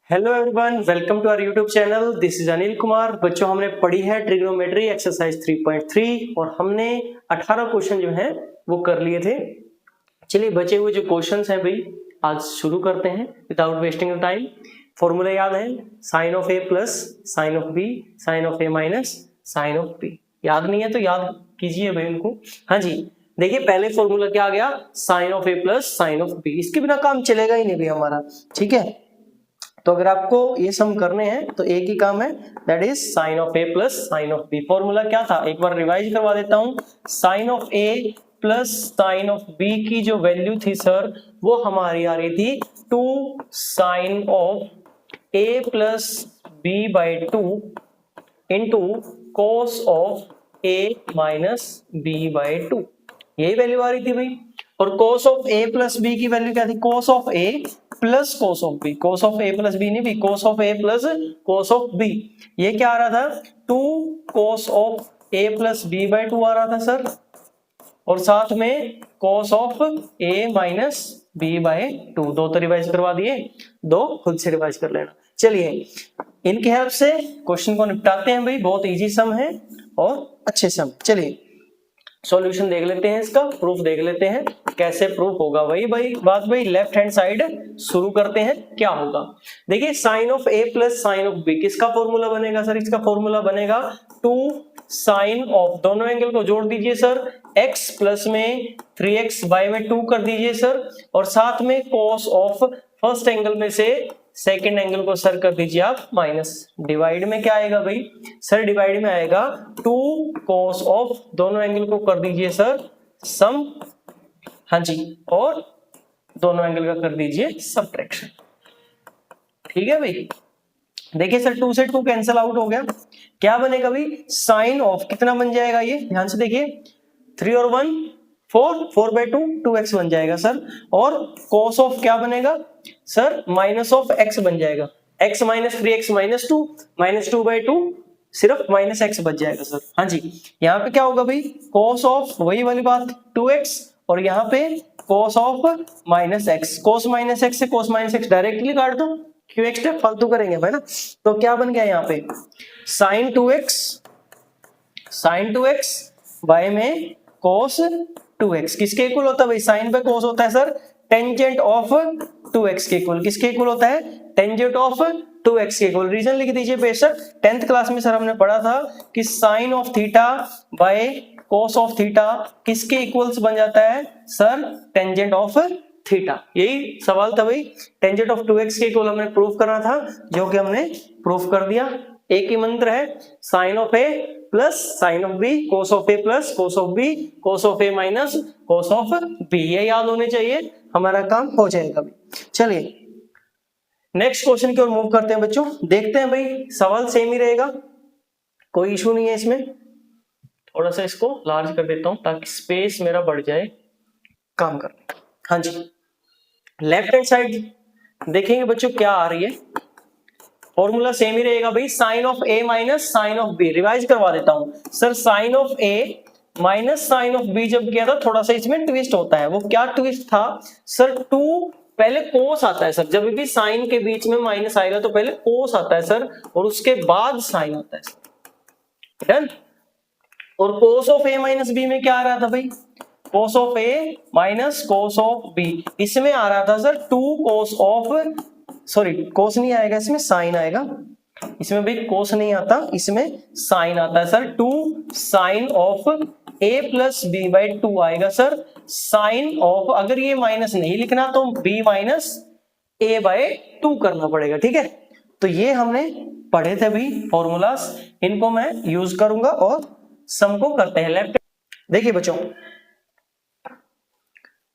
Hello everyone, welcome to our YouTube channel. This is Anil Kumar. बच्चों, हमने पढ़ी है ट्रिग्नोमेट्री एक्सरसाइज 3.3 और हमने 18 क्वेश्चन जो हैं वो कर लिए थे। चलिए, बचे हुए जो क्वेश्चंस हैं भाई आज शुरू करते हैं विदाउट वेस्टिंग टाइम। फॉर्मूला याद है, sine of A plus sine of B, sine of A minus sine of B. याद नहीं है तो याद कीजिए भाई उनको। हाँ जी, देखिए पहले फॉर्मूला क्या आ गया, sine of A plus sine of B. इसके बिना काम चलेगा ही नहीं भाई हमारा, ठीक है। तो अगर आपको ये सम करने हैं तो एक ही काम है, that is sine of A plus sine of B. Formula क्या था, एक बार रिवाइज करवा देता हूं। Sine of A plus sine of B की जो वैल्यू थी सर, वो हमारी आ रही थी 2 sine of A plus B by 2 into cos of A minus B by 2। यही वैल्यू आ रही थी भाई। और cos of A plus B की वैल्यू क्या थी, cos of A plus cos of B. Cos of A plus B नहीं भी, cos of A plus cos of B. ये क्या आ रहा था, 2 cos of A plus B by 2 आ रहा था सर, और साथ में cos of A minus B by 2। दो तो रिवाइज करवा दिए, दो खुद से रिवाइज कर लेना। चलिए, इनकी हेल्प से क्वेश्चन को निपटाते हैं भाई। बहुत इजी सम है और अच्छे सम। चलिए सॉल्यूशन देख लेते हैं, इसका प्रूफ देख लेते हैं कैसे प्रूफ होगा। वही भाई बात भाई, लेफ्ट हैंड साइड शुरू करते हैं। क्या होगा, देखिए sine of A plus sine of B, किसका फॉर्मूला बनेगा सर, इसका फॉर्मूला बनेगा 2 साइन ऑफ, दोनों एंगल को जोड़ दीजिए सर, x प्लस में 3x बाय में 2 कर दीजिए सर, और साथ में कोस ऑफ फर्स्ट एंगल में से सेकेंड एंगल को सर कर दीजिए आप माइनस। डिवाइड में क्या आएगा भाई सर, डिवाइड में आएगा 2 कोस ऑफ, दोनों एंगल को कर दीजिए सर सम, हाँ जी, और दोनों एंगल का कर दीजिए सबट्रैक्शन। ठीक है भाई, देखिए सर 2 से 2 कैंसिल आउट हो गया। क्या बनेगा भाई, साइन ऑफ कितना बन जाएगा, ये ध्यान से देखिए, 3 और 1 4, 4 बाई 2 2x बन जाएगा सर, और कोस ऑफ क्या बनेगा सर, माइनस ऑफ x बन जाएगा, x minus 3x minus 2, minus 2 by 2 सिर्फ माइनस x बच जाएगा सर। हाँ जी, यहाँ पे क्या होगा भाई, कोस ऑफ वही वाली बात 2x, और यहाँ पे cos of minus x। Cos minus x से कोस माइनस x डायरेक्टली काट दो, क्यों एक स्टेप फालतू करेंगे भाई ना। तो क्या बन गया यहाँ पे, साइन 2x बाय में कोस 2x, किसके इक्वल होता है भाई, साइन पे कोस होता है सर टेंजेंट ऑफ 2x के इक्वल। किसके इक्वल होता है, टेंजेंट ऑफ 2x के इक्वल। रीजन लिख दीजिए बेशक, 10th क्लास में सर हमने पढ़ा था कि sine of theta by cos of theta किसके इक्वल्स बन जाता है सर, टेंजेंट ऑफ थीटा। यही सवाल था भाई, टेंजेंट ऑफ 2x के इक्वल हमने प्रूफ करना था, जो कि हमने प्रूफ कर दिया। एक ही मंत्र है, sine of A plus sine of B, cos of A plus cos of B, cos of A minus cos of B. ये याद होने चाहिए, हमारा काम हो जाएगा भाई। चलिए नेक्स्ट क्वेश्चन की ओर मूव करते हैं बच्चों। देखते हैं भाई, सवाल सेम ही रहेगा, कोई इशू नहीं है इसमें। थोड़ा सा इसको लार्ज कर देता हूं ताकि स्पेस मेरा बढ़ जाए काम करने। हाँ जी, लेफ्ट हैंड साइड देखेंगे बच्चों क्या आ रही है, फॉर्मूला सेम ही रहेगा भाई, sine of A minus sine of B. Revise करवा देता हूं sir, sine of A minus sine of B जब किया था, थोड़ा सा इसमें ट्विस्ट होता है। वो क्या ट्विस्ट था सर, 2 पहले कोस आता है सर, जब भी साइन के बीच में माइनस आएगा तो पहले कोस आता है सर, और उसके बाद साइन आता है सर, डन। और cos of A minus B में क्या आ रहा था भाई, cos of A minus cos of B. इसमें आ रहा था sir 2 cos of, sorry cos नहीं आएगा इसमें, साइन आएगा। इसमें भी कोस नहीं आता, इसमें साइन आता है sir. 2 sine of a plus B by 2 आएगा सर, साइन ऑफ, अगर ये माइनस नहीं लिखना तो b माइनस a बाई 2 करना पड़ेगा। ठीक है, तो ये हमने पढ़े थे भी फॉर्मूलास, इनको मैं यूज करूंगा और सम को करते हैं। लेफ्ट देखिए बच्चों,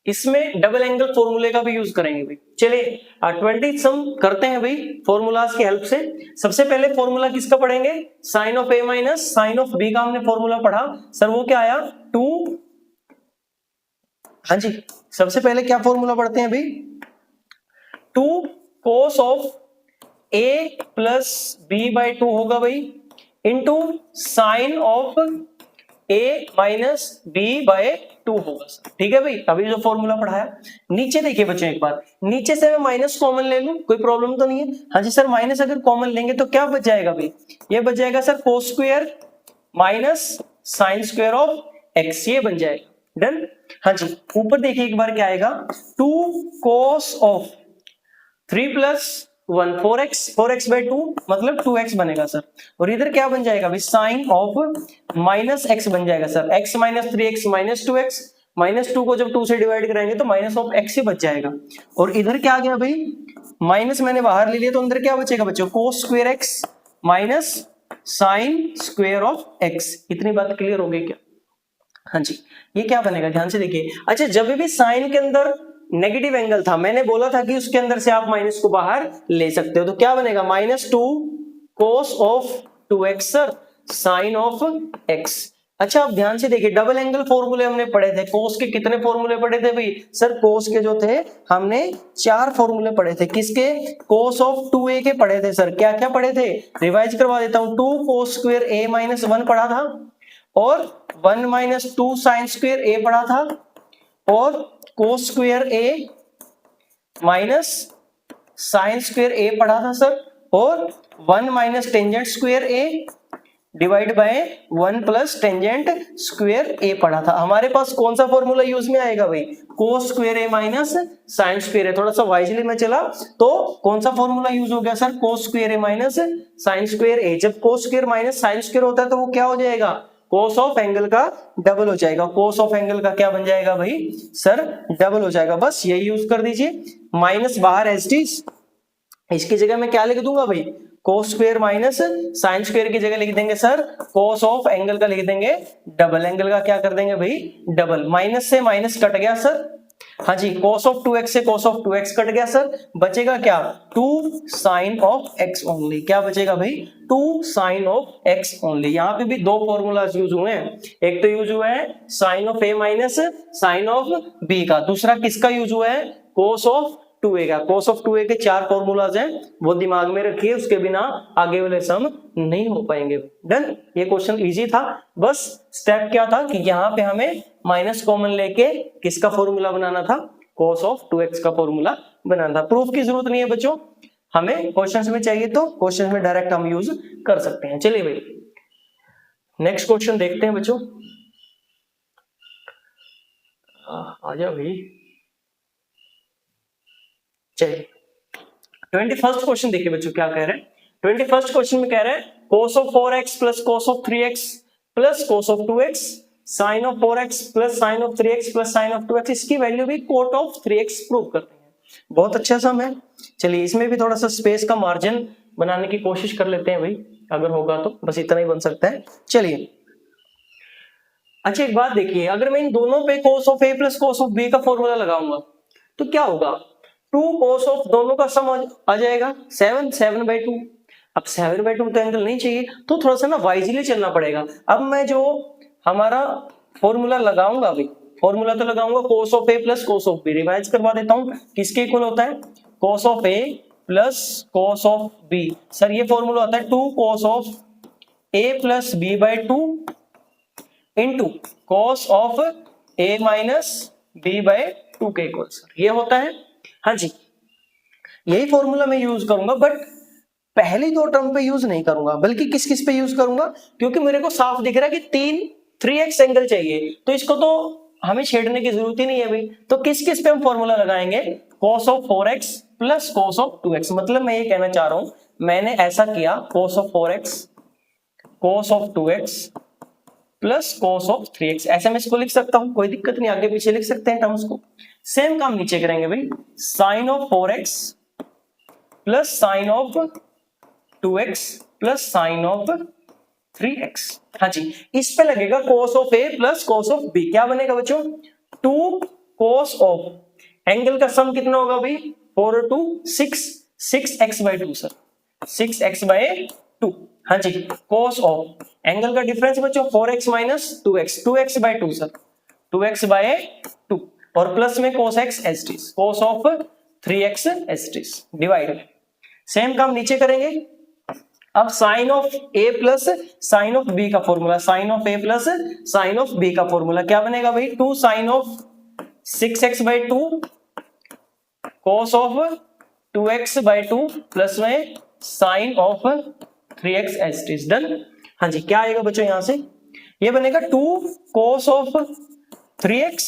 इसमें डबल एंगल फॉर्मूले का भी यूज करेंगे भाई। चलिए 20 सम करते हैं भाई फॉर्मूलाज की हेल्प से। सबसे पहले फॉर्मूला किसका पढ़ेंगे, sine of A minus sine of B का हमने फॉर्मूला पढ़ा सर, वो क्या आया 2, हाँ जी, सबसे पहले क्या फॉर्मूला पढ़ते हैं भाई, 2 cos of A plus B by 2 होगा भाई, into sine of a minus B by 2 होगा सर। ठीक है भाई, अभी जो फॉर्मूला पढ़ाया। नीचे देखिए बच्चों एक बार, नीचे से मैं माइनस कॉमन ले लूं, कोई प्रॉब्लम तो नहीं है? हाँ जी सर, माइनस अगर कॉमन लेंगे तो क्या बच जाएगा भाई? ये बच जाएगा sir cos square minus sine square of x, ये बन जाएगा। डन। हाँ जी, ऊपर देखिए एक बार क्या आएगा, 2 cos of 3 plus 1 4x by 2 मतलब 2x बनेगा सर। और इधर क्या बन जाएगा भाई? साइन ऑफ माइनस x बन जाएगा sir. x minus 3x minus 2x, minus 2 को जब 2 से डिवाइड कराएंगे तो माइनस ऑफ x ही बच जाएगा। और इधर क्या आ गया भाई? माइनस मैंने बाहर ले लिया तो अंदर क्या बचेगा बच्चों? Cos square x minus sine square of x। इतनी बात क्लियर हो गई क्या? हाँ जी, ये क्या बनेगा ध्यान से देखिए। अच्छा, जब भी साइन के अंदर नेगेटिव एंगल था, मैंने बोला था कि उसके अंदर से आप माइनस को बाहर ले सकते हो, तो क्या बनेगा? Minus 2 cos of 2x sir sine of x। अच्छा, आप ध्यान से देखिए, डबल एंगल फॉर्मूले हमने पढ़े थे। कोस के कितने फॉर्मूले पढ़े थे भाई? सर कोस के जो थे हमने 4 फॉर्मूले पढ़े थे। किसके? कोस ऑफ 2a के पढ़े थे सर। क्या क्या पढ़े थे? रिवाइज करवा देता हूं। 2 कोस स्क्वायर a माइनस 1 पढ़ा था, और 1 माइनस 2 साइन स्क्वायर a पढ़ा था, और cos square a minus sine square a पढ़ा था सर, और 1 minus tangent square a divide by 1 plus tangent square a पढ़ा था। हमारे पास कौन सा फॉर्मूला यूज में आएगा भाई? Cos square a minus sine square a। थोड़ा सा वाइजली में चला तो कौन सा फॉर्मूला यूज हो गया sir? Cos square a minus sine square a। जब cos square minus sine square होता है तो वो क्या हो जाएगा? कोस ऑफ एंगल का डबल हो जाएगा। कोस ऑफ एंगल का क्या बन जाएगा भाई? सर डबल हो जाएगा। बस यही यूज कर दीजिए। माइनस बाहर एज इट इज, इसकी जगह मैं क्या लिख दूंगा भाई? Cos square minus sign square की जगह लिख देंगे सर कोस ऑफ एंगल का लिख देंगे डबल। एंगल का क्या कर देंगे भाई? डबल। माइनस से माइनस कट गया सर। हाँ जी, cos ऑफ 2x से cos ऑफ 2x कट गया सर। बचेगा क्या? 2 साइन ऑफ x ओनली। क्या बचेगा भाई? 2 साइन ऑफ x ओनली। यहाँ पे भी दो फॉर्मूलाज यूज हुए हैं। एक तो यूज हुआ है sine of a minus sine of b का, दूसरा किसका यूज हुआ है? cos ऑफ 2a का। cos ऑफ 2a के 4 फॉर्मूलाज हैं, वो दिमाग में रखिए, उसके बिना आगे वाले सम नहीं हो पाएंगे। डन। ये क्वेश्चन इजी था। बस स्टेप क्या था कि यहाँ पे हमें माइनस कॉमन लेके किसका फॉर्मूला बनाना था? cos ऑफ 2x का फॉर्मूला बनाना था। प्रूफ की जरूरत नहीं है बच्चों, हमें क्वेश्चंस में चाहिए तो क्वेश्चंस में डायरेक्ट हम यूज कर सकते हैं। चलिए भाई नेक्स्ट क्वेश्चन देखते हैं बच्चों। आ जाओ भाई। चलिए 21st क्वेश्चन देखिए बच्चों क्या कह रहे हैं। 21st क्वेश्चन में कह रहे हैं cos of 4x plus cos of 3x plus cos of 2x sine of 4x plus sine of 3x plus sine of 2x, इसकी वैल्यू भी कोट ऑफ 3x प्रूव करते हैं। बहुत अच्छा सम है। चलिए इसमें भी थोड़ा सा स्पेस का मार्जिन बनाने की कोशिश कर लेते हैं भाई, अगर होगा तो। बस इतना ही बन सकता है। चलिए अच्छा एक बात देखिए, अगर मैं इन दोनों पे cos of a plus cos of b का फॉर्मूला लगाऊंगा तो क्या होगा? 2 cos ऑफ दोनों का सम आ जाएगा 7/2। अब 7/2 तो एंगल नहीं चाहिए, तो थोड़ा सा ना वाइजली चलना पड़ेगा। अब मैं जो हमारा फॉर्मूला लगाऊंगा भाई, फॉर्मूला तो लगाऊंगा cos of a plus cos of b। Revise करवा देता हूं, किसके इक्वल होता है? cos of a plus cos of b। Sir ये फॉर्मूला होता है 2 cos of a plus b by 2 into cos of a minus b by 2 के इक्वल। सर ये होता है। हाँ जी, यही फॉर्मूला मैं यूज करूंगा, बट पहली दो टर्म पे यूज नहीं करूंगा, बल्कि किस किस पे यूज करूंगा? क्योंकि मेरे को साफ दिख रहा है कि 3x एंगल चाहिए, तो इसको तो हमें छेड़ने की जरूरत ही नहीं है भाई। तो किस किस पे हम फॉर्मूला लगाएंगे? cos of 4x plus cos of 2x। मतलब मैं ये कहना चाह रहा हूं, मैंने ऐसा किया cos of 4x cos of 2x plus cos of 3x। ऐसे मैं इसको लिख सकता हूं, कोई दिक्कत नहीं, आगे पीछे लिख सकते हैं टर्म्स को। सेम काम नीचे करेंगे भाई, sine of 4x plus sine of 2x plus sine of 3x। हाँ जी, इस पे लगेगा cos of a plus cos of b। क्या बनेगा बच्चों? 2 cos ऑफ एंगल का सम कितना होगा भाई? 4 और 2 6, 6x by 2 sir, 6x by 2। हाँ जी, cos ऑफ एंगल का डिफरेंस बच्चों 4x minus 2x, 2x by 2 sir, 2x by 2, और प्लस में cos x as it is, cos of 3x as it is divide. Same काम नीचे करेंगे, अब sine of A plus sine of B का formula, sine of A plus sine of B का formula क्या बनेगा भाई, 2 sine of 6x/2 cos of 2x/2 plus में sine of 3x as it is done. हाँ जी, क्या आएगा बच्चों यहां से, ये बनेगा 2 cos of 3x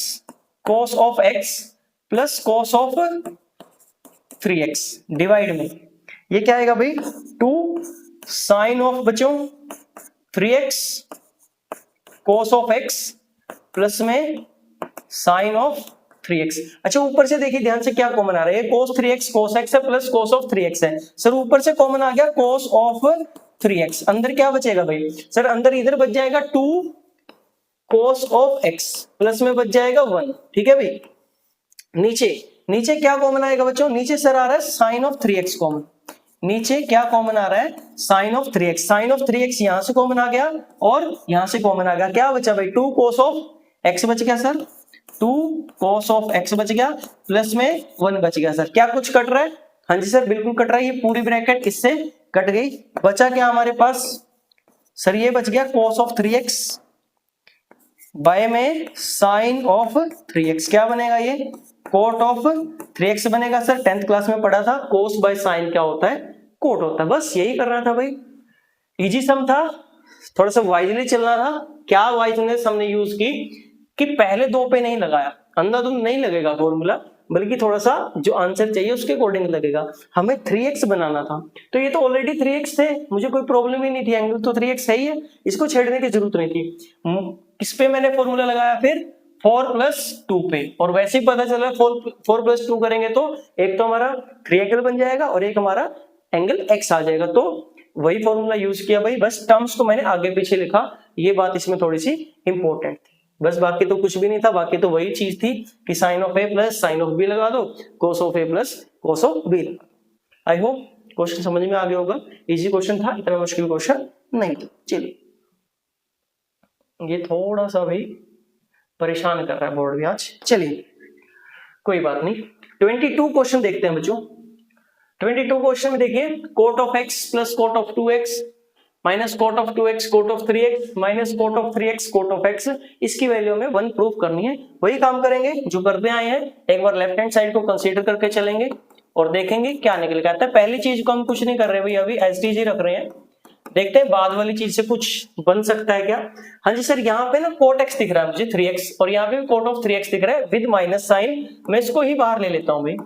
cos of x plus cos of 3x divide में ये क्या आएगा भाई, 2 साइन ऑफ बच्चों 3x cos of x plus में साइन ऑफ 3x। अच्छा ऊपर से देखिए ध्यान से क्या कॉमन आ रहा है, cos 3x cos x है प्लस cos ऑफ 3x है। सर ऊपर से कॉमन आ गया cos ऑफ 3x, अंदर क्या बचेगा भाई, सर अंदर इधर बच जाएगा 2 cos ऑफ x प्लस में बच जाएगा 1। ठीक है भाई, नीचे क्या कॉमन आएगा बच्चों, नीचे सर आ रहा है साइन ऑफ 3x कॉमन, नीचे क्या कॉमन आ रहा है, sine of 3x, sign of 3x यहां से कॉमन आ गया और यहां से कॉमन आ गया, क्या बचा भाई 2 cos ऑफ x बच गया सर, 2 cos ऑफ x बच गया प्लस में 1 बच गया सर। क्या कुछ कट रहा है, हाँ जी सर बिल्कुल कट रहा है, ये पूरी ब्रैकेट इससे कट गई, बचा क्या हमारे पास सर, ये बच गया cos ऑफ 3x बाय में साइन ऑफ 3x, क्या बनेगा ये कोट ऑफ 3x बनेगा सर, 10th क्लास में पढ़ा था कोस बाय साइन क्या होता है, कोट होता है, बस यही करना था भाई, इजी सम था, थोड़ा सा वाइजली चलना था। क्या वाइजनेस हमने यूज की कि पहले दो पे नहीं लगाया, अंधाधुंध नहीं लगेगा फॉर्मूला, बल्कि थोड़ा सा जो आंसर चाहिए उसके अकॉर्डिंग लगेगा। हमें 3x बनाना था, तो ये तो ऑलरेडी 3x थे, मुझे कोई प्रॉब्लम ही नहीं थी, एंगल तो 3x है ही है, इसको छेड़ने की जरूरत नहीं थी। किस पे मैंने फॉर्मूला लगाया फिर 4+2 पे, और वैसे ही पता चला 4+2 करेंगे तो एक तो हमारा ट्रायंगल बन जाएगा और एक हमारा एंगल x आ जाएगा, तो वही फॉर्मूला यूज किया भाई, बस टर्म्स को मैंने आगे पीछे लिखा, ये बात इसमें थोड़ी सी इंपॉर्टेंट थी, बस बाकी तो कुछ भी नहीं था, बाकी तो वही चीज थी कि sine of A plus sine of B लगा दो, cos of A plus cos of B लगा दो। आई होप क्वेश्चन समझ में आ गया होगा, इजी क्वेश्चन था, इतना मुश्किल क्वेश्चन नहीं था। चलिए, ये थोड़ा सा भाई परेशान कर रहा है बोर्ड भी आज, चलिए कोई बात नहीं। 22 क्वेश्चन देखते हैं बच्चों। 22 क्वेश्चन में देखिए, cot of x plus cot of 2x minus cot of 2x cot of 3x minus cot of 3x cot of x, इसकी वैल्यू में 1 प्रूफ करनी है। वही काम करेंगे जो करते आए हैं, एक बार लेफ्ट हैंड साइड को कंसीडर करके चलेंगे और देखेंगे क्या निकल के आता है। पहली चीज को हम कुछ नहीं कर रहे भाई, अभी एसटीजी रख रहे हैं, देखते हैं बाद वाली चीज से कुछ बन सकता है क्या। हाँ जी सर, यहाँ पे ना कोट x दिख रहा है मुझे 3x, और यहाँ पे कोट ऑफ 3x दिख रहा है विद माइनस साइन, मैं इसको ही बाहर ले लेता हूँ भाई,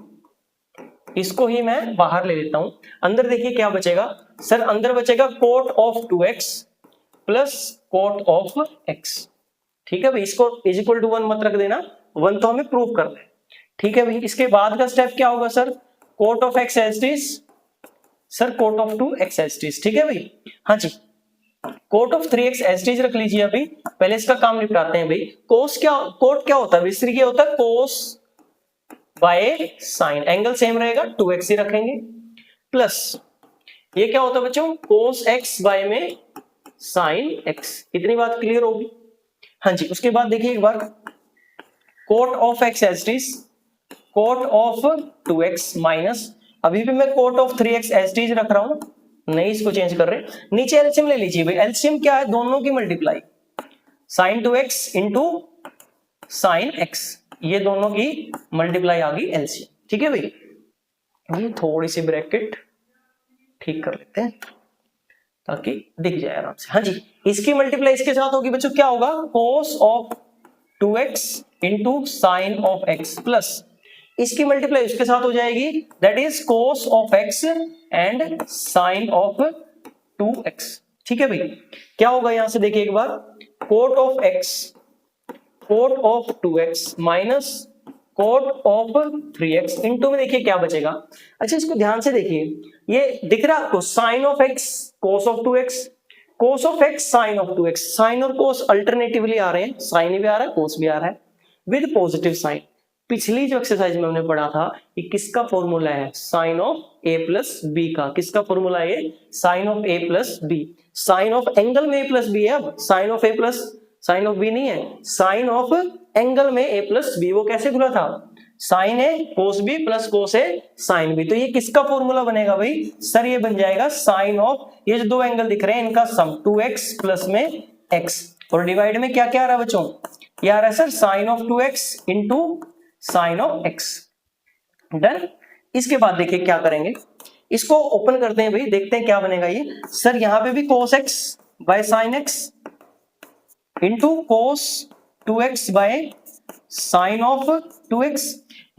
इसको ही मैं बाहर ले लेता हूं। अंदर देखिए क्या बचेगा सर, अंदर बचेगा cot of 2x plus cot of x। ठीक है भाई, इसको इज इक्वल टू 1 मत रख देना, 1 तो हमें प्रूव करना है। ठीक है भाई, इसके बाद का स्टेप क्या होगा sir, cot of x as it is, sir cot of 2x as it is. ठीक है भाई, हाँ जी, cot of 3x as it is रख लीजिए। अभी पहले इसका काम निपटाते हैं भाई। कोट क्या होता है, इस तरीके होता है कोस बाय साइन, एंगल सेम रहेगा 2x ही रखेंगे, प्लस ये क्या होता है बच्चों, cos x बाय में साइन x। इतनी बात क्लियर होगी। हाँ जी, उसके बाद देखिए एक बार, cot of x as it is cot of 2x minus, अभी भी मैं cot of 3x as it is रख रहा हूं, नहीं इसको चेंज कर रहे। नीचे एलसीएम ले लीजिए भाई, एलसीएम क्या है, दोनों की multiply, sine 2x into sine x, ये दोनों की मल्टीप्लाई आ गई एलसीएम। ठीक है भाई, ये थोड़ी सी ब्रैकेट ठीक कर लेते हैं ताकि दिख जाए आराम से। हाँ जी, इसकी मल्टीप्लाई इसके साथ होगी बच्चों, क्या होगा, cos of 2x into sine of x, plus इसकी मल्टीप्लाई इसके साथ हो जाएगी, that is cos of x and sine of 2x। ठीक है भाई, क्या होगा यहां से देखिए एक बार, cot of x cot of 2x minus cot of 3x into में देखिए क्या बचेगा। अच्छा इसको ध्यान से देखिए, ये दिख रहा है आपको, sine of x cos of 2x, cos of x sine of 2x, sine और कोस अल्टरनेटिवली आ रहे हैं, साइन भी आ रहा है कोस भी आ रहा है विद पॉजिटिव साइन। पिछली जो एक्सरसाइज में हमने पढ़ा था कि किसका फॉर्मूला है, sine of a plus B का, किसका फॉर्मूला है, sine of a plus B, sine of angle में a प्लस बी है, अब sine of a plus sine of B नहीं है, साइन ऑफ एंगल में a प्लस बी, वो कैसे खुला था, sine A cos B plus cos A sine B. तो ये किसका फॉर्मूला बनेगा भाई? सर ये बन जाएगा साइन ऑफ, ये जो दो एंगल दिख रहे हैं इनका सम 2x प्लस में x, और डिवाइड में क्या क्या आ रहा है बच्चों? ये आ रहा है sir sine of 2x into sine of x। Done. इसके बाद देखिए क्या करेंगे, इसको ओपन करते हैं भाई, देखते हैं क्या बनेगा ये। सर यहां पे भी cos x by sine x into cos 2x by sine of 2x,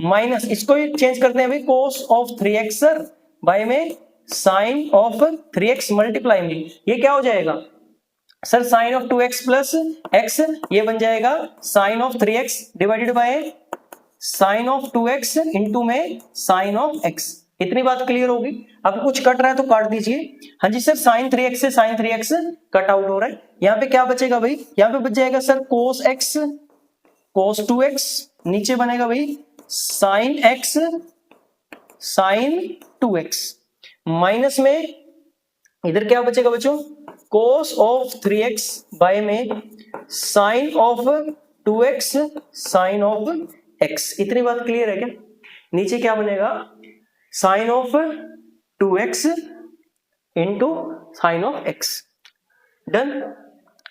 minus इसको चेंज करते हैं भाई cos of 3x sir by में साइन ऑफ 3x मल्टीप्लाई में, ये क्या हो जाएगा sir? Sine of 2x plus x, ये बन जाएगा sine of 3x divided by sine of 2x into में साइन ऑफ x। इतनी बात क्लियर होगी? अब कुछ कट रहा है तो काट दीजिए। हाँ जी सर, साइन 3x से साइन 3x कट आउट हो रहा है। यहाँ पे क्या बचेगा भाई? यहाँ पे बच जाएगा sir cos x cos 2x, नीचे बनेगा भाई sign x sign 2x, minus में इधर क्या बचेगा बच्चों? cos ऑफ 3x बाय में sine of 2x sine of x। इतनी बात क्लियर है क्या? नीचे क्या बनेगा? Sine of 2x into sine of x। Done.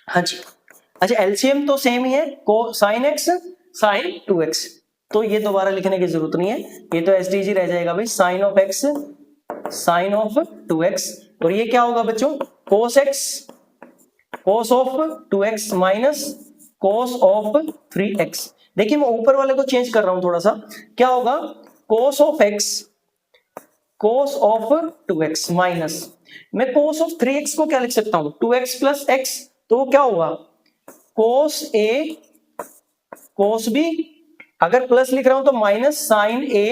हाँ जी। अच्छा एलसीएम तो सेम ही है, साइन x साइन 2x, तो ये दोबारा लिखने की जरूरत नहीं है, ये तो एसडीजी रह जाएगा भाई, sine of x sine of 2x, और ये क्या होगा बच्चों? cos x cos of 2x minus cos of 3x। देखिए मैं ऊपर वाले को चेंज कर रहा हूं थोड़ा सा, क्या होगा? cos of x cos of 2x minus, मैं cos ऑफ 3x को क्या लिख सकता हूं? 2x प्लस x, तो वो क्या होगा? cos a cos b, अगर प्लस लिख रहा हूं तो minus sine a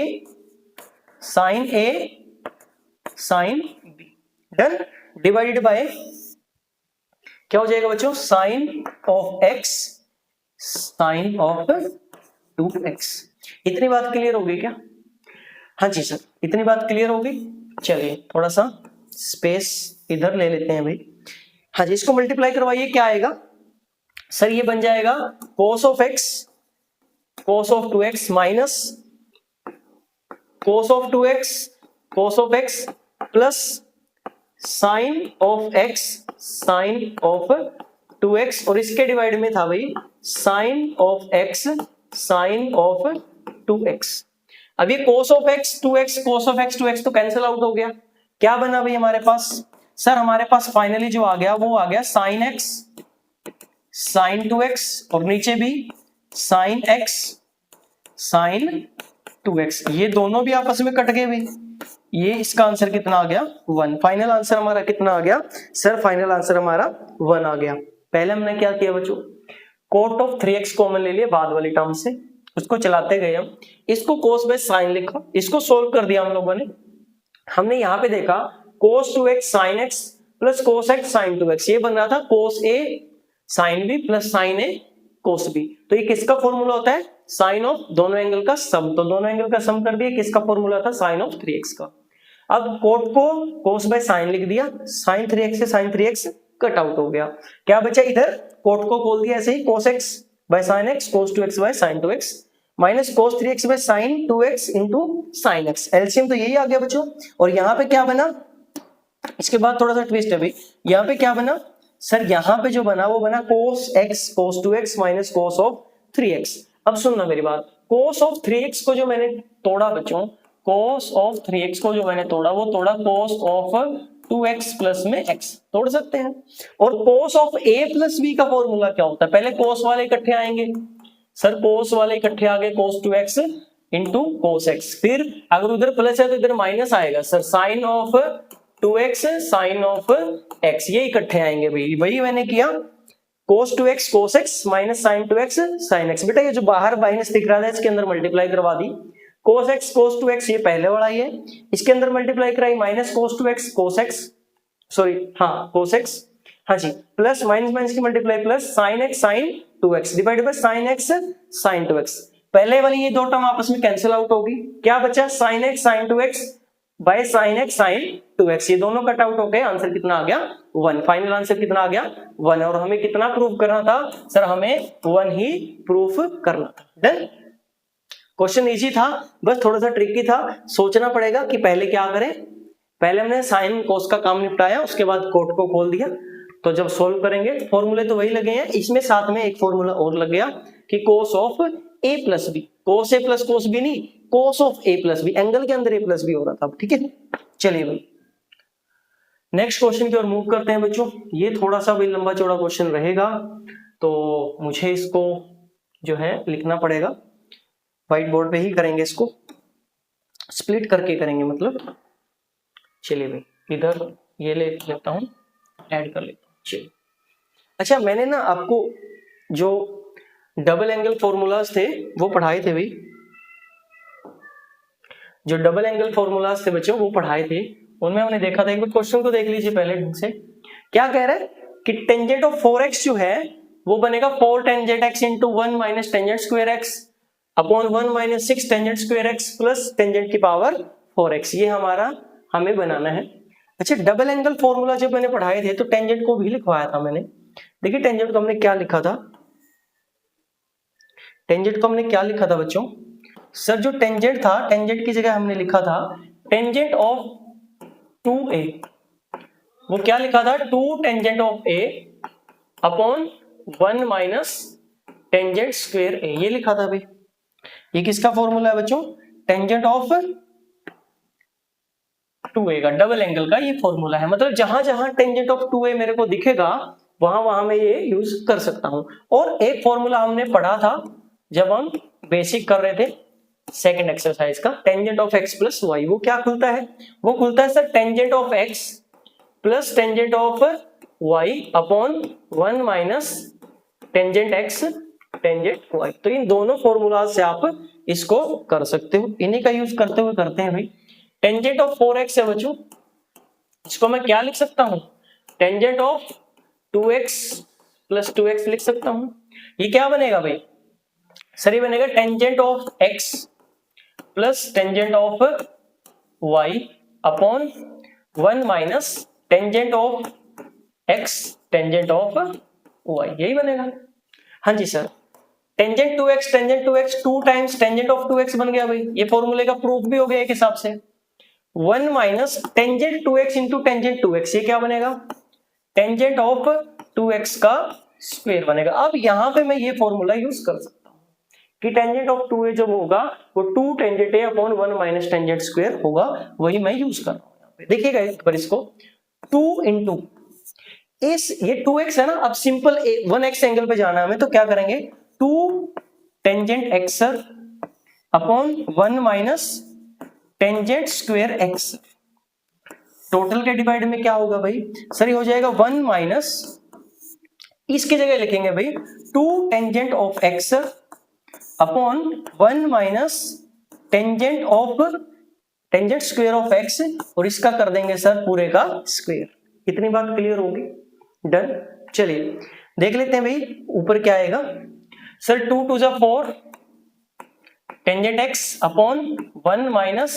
sine b। Done. Divided by क्या हो जाएगा बच्चों? Sine of x sine of 2x। इतनी बात क्लियर होगी क्या? हाँ जी सर, इतनी बात क्लियर होगी। चलिए थोड़ा सा स्पेस इधर ले लेते हैं भाई। हाँ जी, इसको मल्टीप्लाई करवाइए, क्या आएगा सर? ये बन जाएगा cos of x cos of 2x minus cos of 2x cos of x plus sine of x sine of 2x, और इसके डिवाइड में था भाई sine of x sine of 2x। अब ये cos of x 2x cos of x 2x तो cancel out हो गया। क्या बना भाई हमारे पास? सर हमारे पास फाइनली जो आ गया वो आ गया साइन x साइन 2x, और नीचे भी साइन x साइन 2x, ये दोनों भी आपस में कट गए भाई। ये इसका आंसर कितना आ गया? 1। फाइनल आंसर हमारा कितना आ गया सर? फाइनल आंसर हमारा 1 आ गया। पहले हमने क्या किया बच्चों? कोट ऑफ 3x कॉमन ले लिया बाद वाली टर्म से, उसको चलाते गए हम, इसको cos बाय साइन लिखा, इसको सोल्व कर दिया हम लोगों ने। हमने यहाँ पे देखा cos 2x sin x plus cos x sin 2x, ये बन रहा था cos a sin b plus sin a cos b। तो ये किसका फॉर्मूला होता है? साइन ऑफ दोनों एंगल का सम। तो दोनों एंगल का सम कर दिया, किसका फॉर्मूला था? साइन ऑफ 3x का। अब कोट को cos बाय साइन लिख दिया, sin 3x से sin 3x कट आउट हो गया, क्या बचा इधर? कोट को खोल दिया ऐसे ही, cos x by sin x cos 2x by sin 2x minus cos 3x by sin 2x into sin x। LCM तो यही आ गया बच्चों। और यहाँ पे क्या बना? इसके बाद थोड़ा सा ट्विस्ट है भाई, यहाँ पे क्या बना सर? यहाँ पे जो बना वो बना cos x cos 2x minus cos of 3x। अब सुनना मेरी बात, cos ऑफ 3x को जो मैंने तोड़ा बच्चों, cos ऑफ 3x को जो मैंने तोड़ा वो तोड़ा cos ऑफ 2x प्लस में x, तोड़ सकते हैं। और cos of a plus b का फॉर्मूला क्या होता है? पहले cos वाले इकट्ठे आएंगे सर, cos वाले इकट्ठे आ गए cos 2x into cos x, फिर अगर उधर प्लस है तो इधर माइनस आएगा sir, sine of 2x sine of x, ये इकट्ठे आएंगे भाई। वही मैंने किया, cos 2x cos x minus sine 2x sine x। बेटा ये जो बाहर माइनस दिख रहा था इसके अंदर मल्टीप्लाई करवा दी, cos x cos 2x ये पहले वाला ही है, इसके अंदर मल्टीप्लाई कराई minus cos 2x cos x, sorry हाँ cos x, हाँ जी, प्लस माइनस माइनस की multiply plus sin x sin 2x divide by sin x sin 2x। पहले वाली ये दो टर्म आपस में कैंसिल आउट होगी, क्या बचा? sin x sin 2x by sin x sin 2x, ये दोनों कट आउट हो गए, आंसर कितना आ गया? 1। फाइनल आंसर कितना आ गया? 1। और हमें कितना प्रूफ करना था सर? हमें 1 ही प्रूफ करना था। डन। क्वेश्चन इजी था, बस थोड़ा सा ट्रिकी था। सोचना पड़ेगा कि पहले क्या करें। पहले हमने साइन कोस का काम निपटाया, उसके बाद कोट को खोल दिया। तो जब सोल्व करेंगे फॉर्मूले तो वही लगे हैं, इसमें साथ में एक फॉर्मूला और लग गया कि cos of A plus B, cos A plus cos B नहीं, cos of A plus B, angle के अंदर ए प्लस बी हो रहा था। ठीक है, चलिए भाई नेक्स्ट क्वेश्चन की ओर मूव करते हैं बच्चों। ये थोड़ा सा भी लंबा चौड़ा क्वेश्चन रहेगा, तो मुझे इसको जो है लिखना पड़ेगा, व्हाइट बोर्ड पे ही करेंगे, इसको स्प्लिट करके करेंगे मतलब। चलिए भाई इधर ये ले लेता हूं, ऐड कर लेता हूं। चलिए अच्छा, मैंने ना आपको जो डबल एंगल फॉर्मूलाज थे वो पढ़ाए थे भाई, जो डबल एंगल फॉर्मूलाज थे बच्चों वो पढ़ाए थे। उनमें हमने देखा था, एक बार क्वेश्चन को देख लीजिए पहले ढंग से। क्या कह रहा है कि टेंजेंट ऑफ 4x जो है वो बनेगा 4 tangent x into 1 minus tangent square x upon 1 minus 6 tangent square x plus tangent की पावर 4x। ये हमारा हमें बनाना है। अच्छा, डबल एंगल फॉर्मूला जब मैंने पढ़ाए थे तो टेंजेंट को भी लिखवाया था मैंने। देखिए टेंजेंट को हमने क्या लिखा था, टेंजेंट को हमने क्या लिखा था बच्चों। सर जो टेंजेंट था, टेंजेंट की जगह हमने लिखा था टेंजेंट ऑफ 2a। वो क्या लिखा था, 2 tangent of a upon 1 minus tangent square a, ये लिखा था भाई। ये किसका फॉर्मूला है बच्चों, टेंजेंट ऑफ 2a का, डबल एंगल का ये फॉर्मूला है। मतलब जहां जहां टेंजेंट ऑफ 2a मेरे को दिखेगा वहां वहां मैं ये यूज कर सकता हूं। और एक फॉर्मूला हमने पढ़ा था जब हम बेसिक कर रहे थे सेकंड एक्सरसाइज का, tangent of x plus y. वो क्या खुलता है, वो खुलता है sir tangent of x plus tangent of y upon 1 minus tangent x tangent y। तो इन दोनों फॉर्मूला से आप इसको कर सकते हो, इन्हीं का यूज करते हुए करते हैं भाई। टेंजेंट ऑफ 4x है बच्चों, इसको मैं क्या लिख सकता हूं, tangent of 2x plus 2x लिख सकता हूं। ये क्या बनेगा भाई, सर ये बनेगा tangent of x plus tangent of y upon 1 minus tangent of x tangent of y, यही बनेगा। हाँ जी sir, tangent 2x tangent 2x 2 times tangent of 2x बन गया भाई, ये फॉर्मूले का प्रूफ भी हो गया एक हिसाब से। 1 minus tangent 2x into tangent 2x, ये क्या बनेगा, टेंजेंट ऑफ 2x का स्क्वायर बनेगा। अब यहां पे मैं ये फॉर्मूला यूज कर सकता हूं कि टेंजेंट ऑफ 2a जब होगा वो 2 tangent a upon 1 minus tangent square होगा, वही मैं यूज कर रहा हूं यहाँ पे। देखिएगा एक बार इसको, 2 इंटू इस ये 2x है ना, अब सिंपल 1x एंगल पे जाना है हमें, तो क्या करेंगे 2 tangent x upon 1 minus tangent square x। Total के डिवाइड में क्या होगा भाई, सर ये हो जाएगा 1 माइनस, इसकी जगह लिखेंगे भाई 2 tangent of x upon 1 minus tangent of tangent square of x, और इसका कर देंगे सर पूरे का स्क्वायर। इतनी बात क्लियर होगी, डन। चलिए देख लेते हैं भाई ऊपर क्या आएगा। सर 2 टू जा 4 tangent x upon 1 minus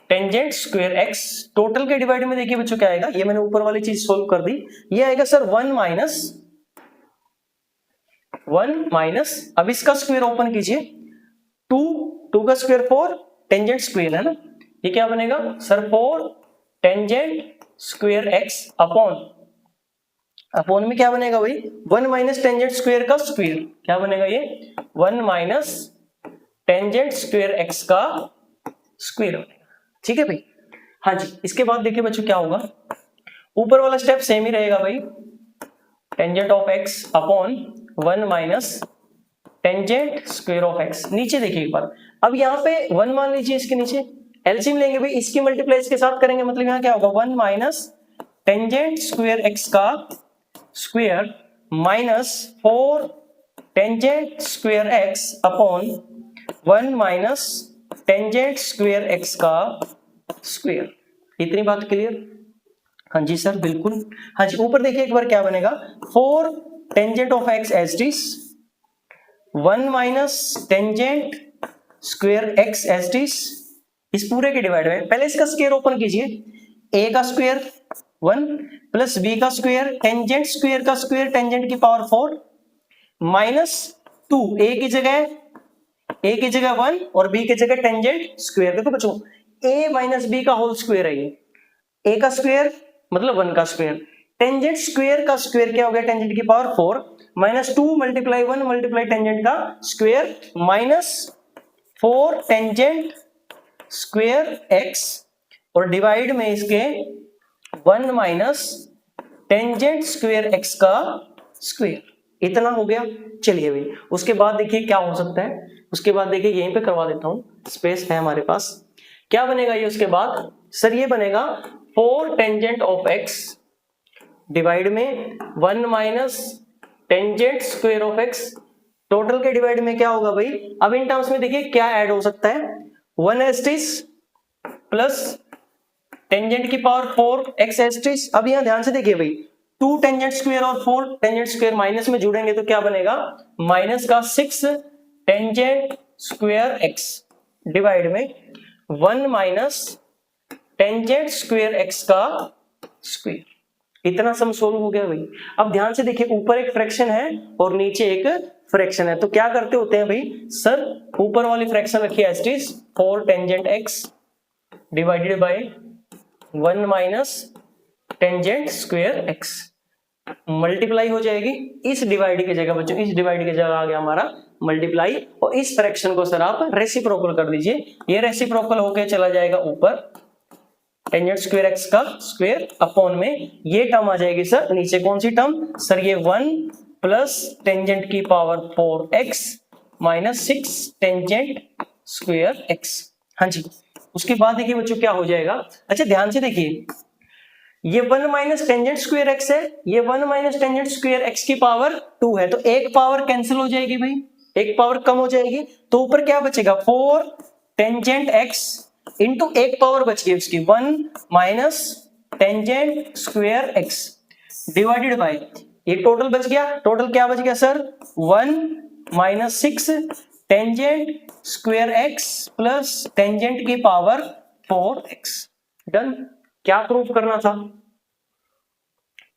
tangent square x। Total के डिवाइड में देखिए बच्चों क्या आएगा, ये मैंने ऊपर वाली चीज सोल्व कर दी। ये आएगा सर 1 माइनस, अब इसका स्क्वायर ओपन कीजिए, 2 का स्क्वायर 4 टेंजेंट स्क्वायर है ना, ये क्या बनेगा sir 4 tangent square x upon में क्या बनेगा भाई 1 माइनस टेंजेंट स्क्वायर का स्क्वायर, क्या बनेगा ये 1 माइनस टेंजेंट स्क्वायर x का स्क्वायर बनेगा। ठीक है भाई, हाँ जी। इसके बाद देखिए बच्चों क्या होगा, ऊपर वाला स्टेप सेम ही रहेगा भाई, tangent of x upon 1 minus tangent square of x। नीचे देखिए एक बार, अब यहाँ पे 1 मान लीजिए, इसके नीचे एलसीएम लेंगे भाई, इसकी मल्टीप्लाई इसके साथ करेंगे, मतलब यहाँ क्या होगा 1 माइनस टेंजेंट स्क्वायर x का square minus 4 tangent square x upon 1 minus tangent square x का स्क्वायर। इतनी बात क्लियर, हाँ जी सर बिल्कुल। हाँ जी, ऊपर देखिए एक बार क्या बनेगा, 4 tangent of x as it is, 1 minus tangent square x as it is, इस पूरे के डिवाइड में पहले इसका स्क्वायर ओपन कीजिए, a का स्क्वायर 1 प्लस b का स्क्वायर टेंजेंट स्क्वायर का स्क्वायर टेंजेंट की पावर 4 माइनस 2, a की जगह ए की जगह 1 और बी की जगह टेंजेंट स्क्वायर। देखो बच्चों a माइनस बी का होल स्क्वायर है ये, a का स्क्वायर मतलब 1 का स्क्वायर, टेंजेंट स्क्वायर का स्क्वायर क्या हो गया, टेंजेंट की power 4 minus 2 multiply 1 multiply tangent का square minus 4 tangent square x और डिवाइड में इसके 1 माइनस टेंजेंट स्क्वायर x का स्क्वायर, इतना हो गया। चलिए भाई उसके बाद देखिए क्या हो सकता है, उसके बाद देखिए यहीं पे करवा देता हूं, स्पेस है हमारे पास। क्या बनेगा ये उसके बाद, सर ये बनेगा 4 टेंजेंट ऑफ x डिवाइड में 1 minus tangent square of x, total के डिवाइड में क्या होगा भाई, अब इन टर्म्स में देखिए क्या ऐड हो सकता है, 1 एस्टिस प्लस टेंजेंट की पावर 4 x एस्टिस। अब यहां ध्यान से देखिए भाई 2 टेंजेंट स्क्वायर और 4 टेंजेंट स्क्वायर माइनस में जुड़ेंगे तो क्या बनेगा, माइनस का 6 टेंजेंट स्क्वायर x डिवाइड में 1 माइनस टेंजेंट स्क्वायर x का स्क्वायर, इतना सम सोल्व हो गया भाई। अब ध्यान से देखिए ऊपर एक फ्रैक्शन है और नीचे एक फ्रैक्शन है, तो क्या करते होते हैं भाई, सर ऊपर वाली फ्रैक्शन रखिए as it is 4 tangent x divided by 1 minus tangent square x, multiply हो जाएगी इस डिवाइड की जगह बच्चों, इस डिवाइड की जगह आ गया हमारा मल्टीप्लाई, और इस फ्रैक्शन को सर आप रेसिप्रोकल कर दीजिए, ये रेसिप्रोकल होके चला जाएगा ऊपर टेंजेंट स्क्वायर x का स्क्वायर अपॉन में ये टर्म आ जाएगी सर नीचे, कौन सी टर्म सर, ये 1 प्लस टेंजेंट की power 4x minus 6 tangent square x। हाँ जी, उसके बाद देखिए बच्चों क्या हो जाएगा, अच्छा ध्यान से देखिए ये 1 माइनस टेंजेंट स्क्वायर x है, ये 1 माइनस टेंजेंट स्क्वायर x की पावर 2 है, तो एक पावर कैंसिल हो जाएगी भाई, एक पावर कम हो जाएगी, तो ऊपर क्या बचेगा 4 टेंजेंट x इंटू एक पावर बच गई उसकी 1 minus tangent square x divided bye, ये टोटल बच गया, टोटल क्या बच गया sir 1 minus 6 tangent square x plus tangent की पावर 4x। डन। क्या प्रूफ करना था,